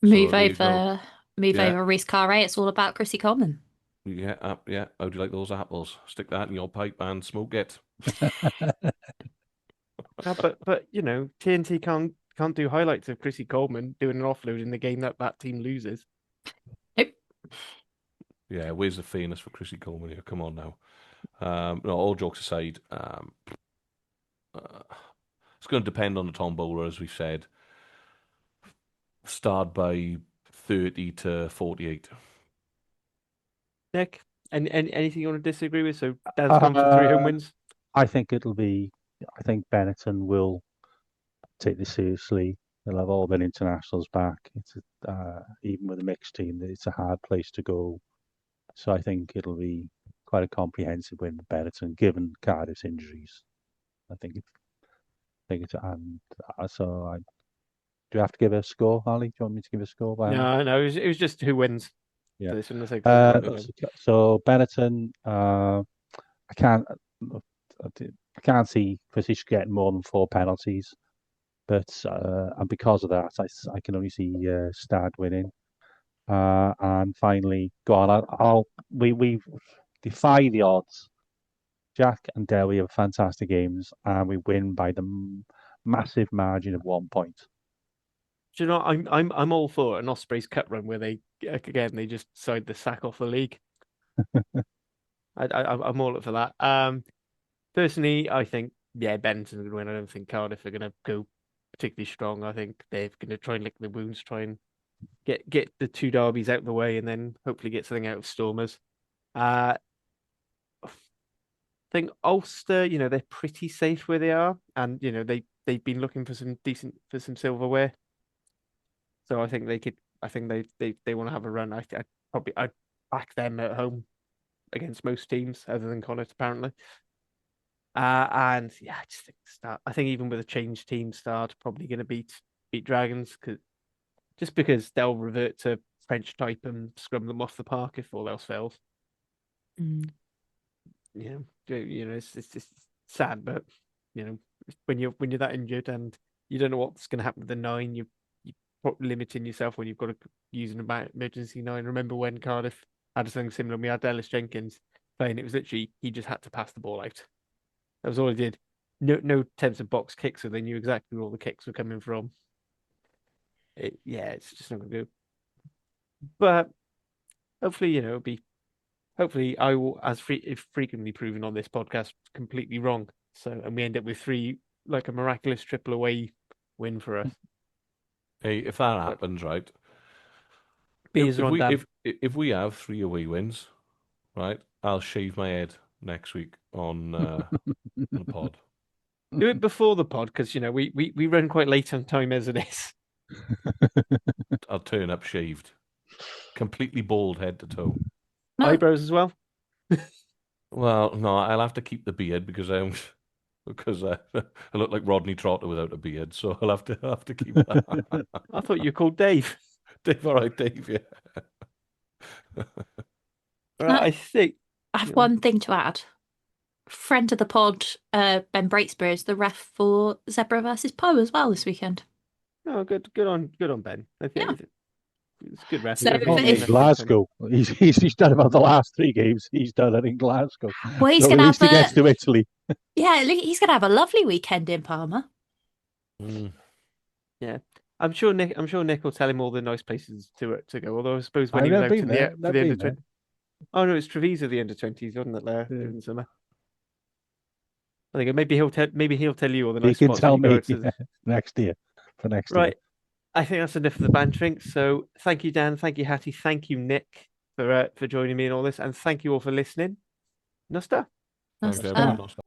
S7: Move
S6: So there you go.
S7: over, move
S6: Yeah.
S7: over Reece Carre. It's all about Chrissy Coleman.
S6: Yeah, yeah. How do you like those apples? Stick that in your pipe and smoke it.
S4: But TNT can't do highlights of Chrissy Coleman doing an offload in the game that team loses.
S7: Nope.
S6: Yeah, where's the fairness for Chrissy Coleman here? Come on now. No, all jokes aside, it's going to depend on the Tom Bowler, as we've said. Start by 30 to 48.
S4: Nick, anything you want to disagree with? So Dan's gone for 3 home wins.
S5: I think Benetton will take this seriously. They'll have all their internationals back. It's even with a mixed team, it's a hard place to go. So I think it'll be quite a comprehensive win for Benetton, given Cardiff's injuries. So do you have to give a score, Ali? Do you want me to give a score?
S4: No, it was just who wins.
S5: Yeah.
S4: For this one,
S5: So Benetton, I can't see British getting more than 4 penalties, but and because of that, I can only see Stad winning. And finally, go on. We defy the odds. Jack and Dewi have fantastic games, and we win by the massive margin of 1 point.
S4: Do you know? I'm all for an Ospreys Cup run where they just decide to sack off the league. I'm all up for that. Personally, I think Benton's going to win. I don't think Cardiff are going to go particularly strong. I think they're going to try and lick the wounds, try and get the 2 derbies out of the way, and then hopefully get something out of Stormers. I think Ulster, they're pretty safe where they are, and they've been looking for some silverware. So I think they could. I think they want to have a run. I'd back them at home against most teams other than Connacht apparently. And I just think Start. I think even with a changed team, Start probably going to beat Dragons because they'll revert to French type and scrum them off the park if all else fails.
S7: Mm.
S4: It's just sad, but when you're that injured and you don't know what's going to happen with the 9, you're limiting yourself when you've got to use an emergency 9. Remember when Cardiff had something similar? We had Ellis Jenkins playing. It was literally he just had to pass the ball out. That was all he did. No attempts of box kicks, so they knew exactly where all the kicks were coming from. It's just not going to go. But hopefully, it'll be. Hopefully, I will, as frequently proven on this podcast, completely wrong. And we end up with 3, like a miraculous triple away win for us.
S6: Hey, if that happens, right? If we have 3 away wins, right, I'll shave my head next week on the pod.
S4: Do it before the pod because we run quite late on time as it is.
S6: I'll turn up shaved, completely bald head to toe.
S7: No.
S4: Eyebrows as well.
S6: Well, no, I'll have to keep the beard because I look like Rodney Trotter without a beard, so I'll have to keep that.
S4: I thought you were called Dave.
S6: Dave, all right, Dave, yeah.
S4: I think
S7: I have one thing to add. Friend of the pod, Ben Breakspear, is the ref for Zebra versus Poe as well this weekend.
S4: Oh, good on Ben. I think it's good ref.
S7: So
S5: in Glasgow, he's done about the last 3 games. He's done it in Glasgow.
S7: Well, he's
S5: so
S7: going to have
S5: he gets to Italy.
S7: Yeah, he's going to have a lovely weekend in Parma.
S6: Mm.
S4: Yeah, I'm sure Nick will tell him all the nice places to go. Although I suppose when he was out for the under 20. Oh no, it's Treviso the under 20s, wasn't it? During the summer. I think maybe he'll tell you all the nice spots.
S5: He can tell me next year.
S4: Right. I think that's enough of the bantering. So thank you, Dan. Thank you, Hattie. Thank you, Nick, for joining me in all this, and thank you all for listening. Nosta.
S6: Nosta.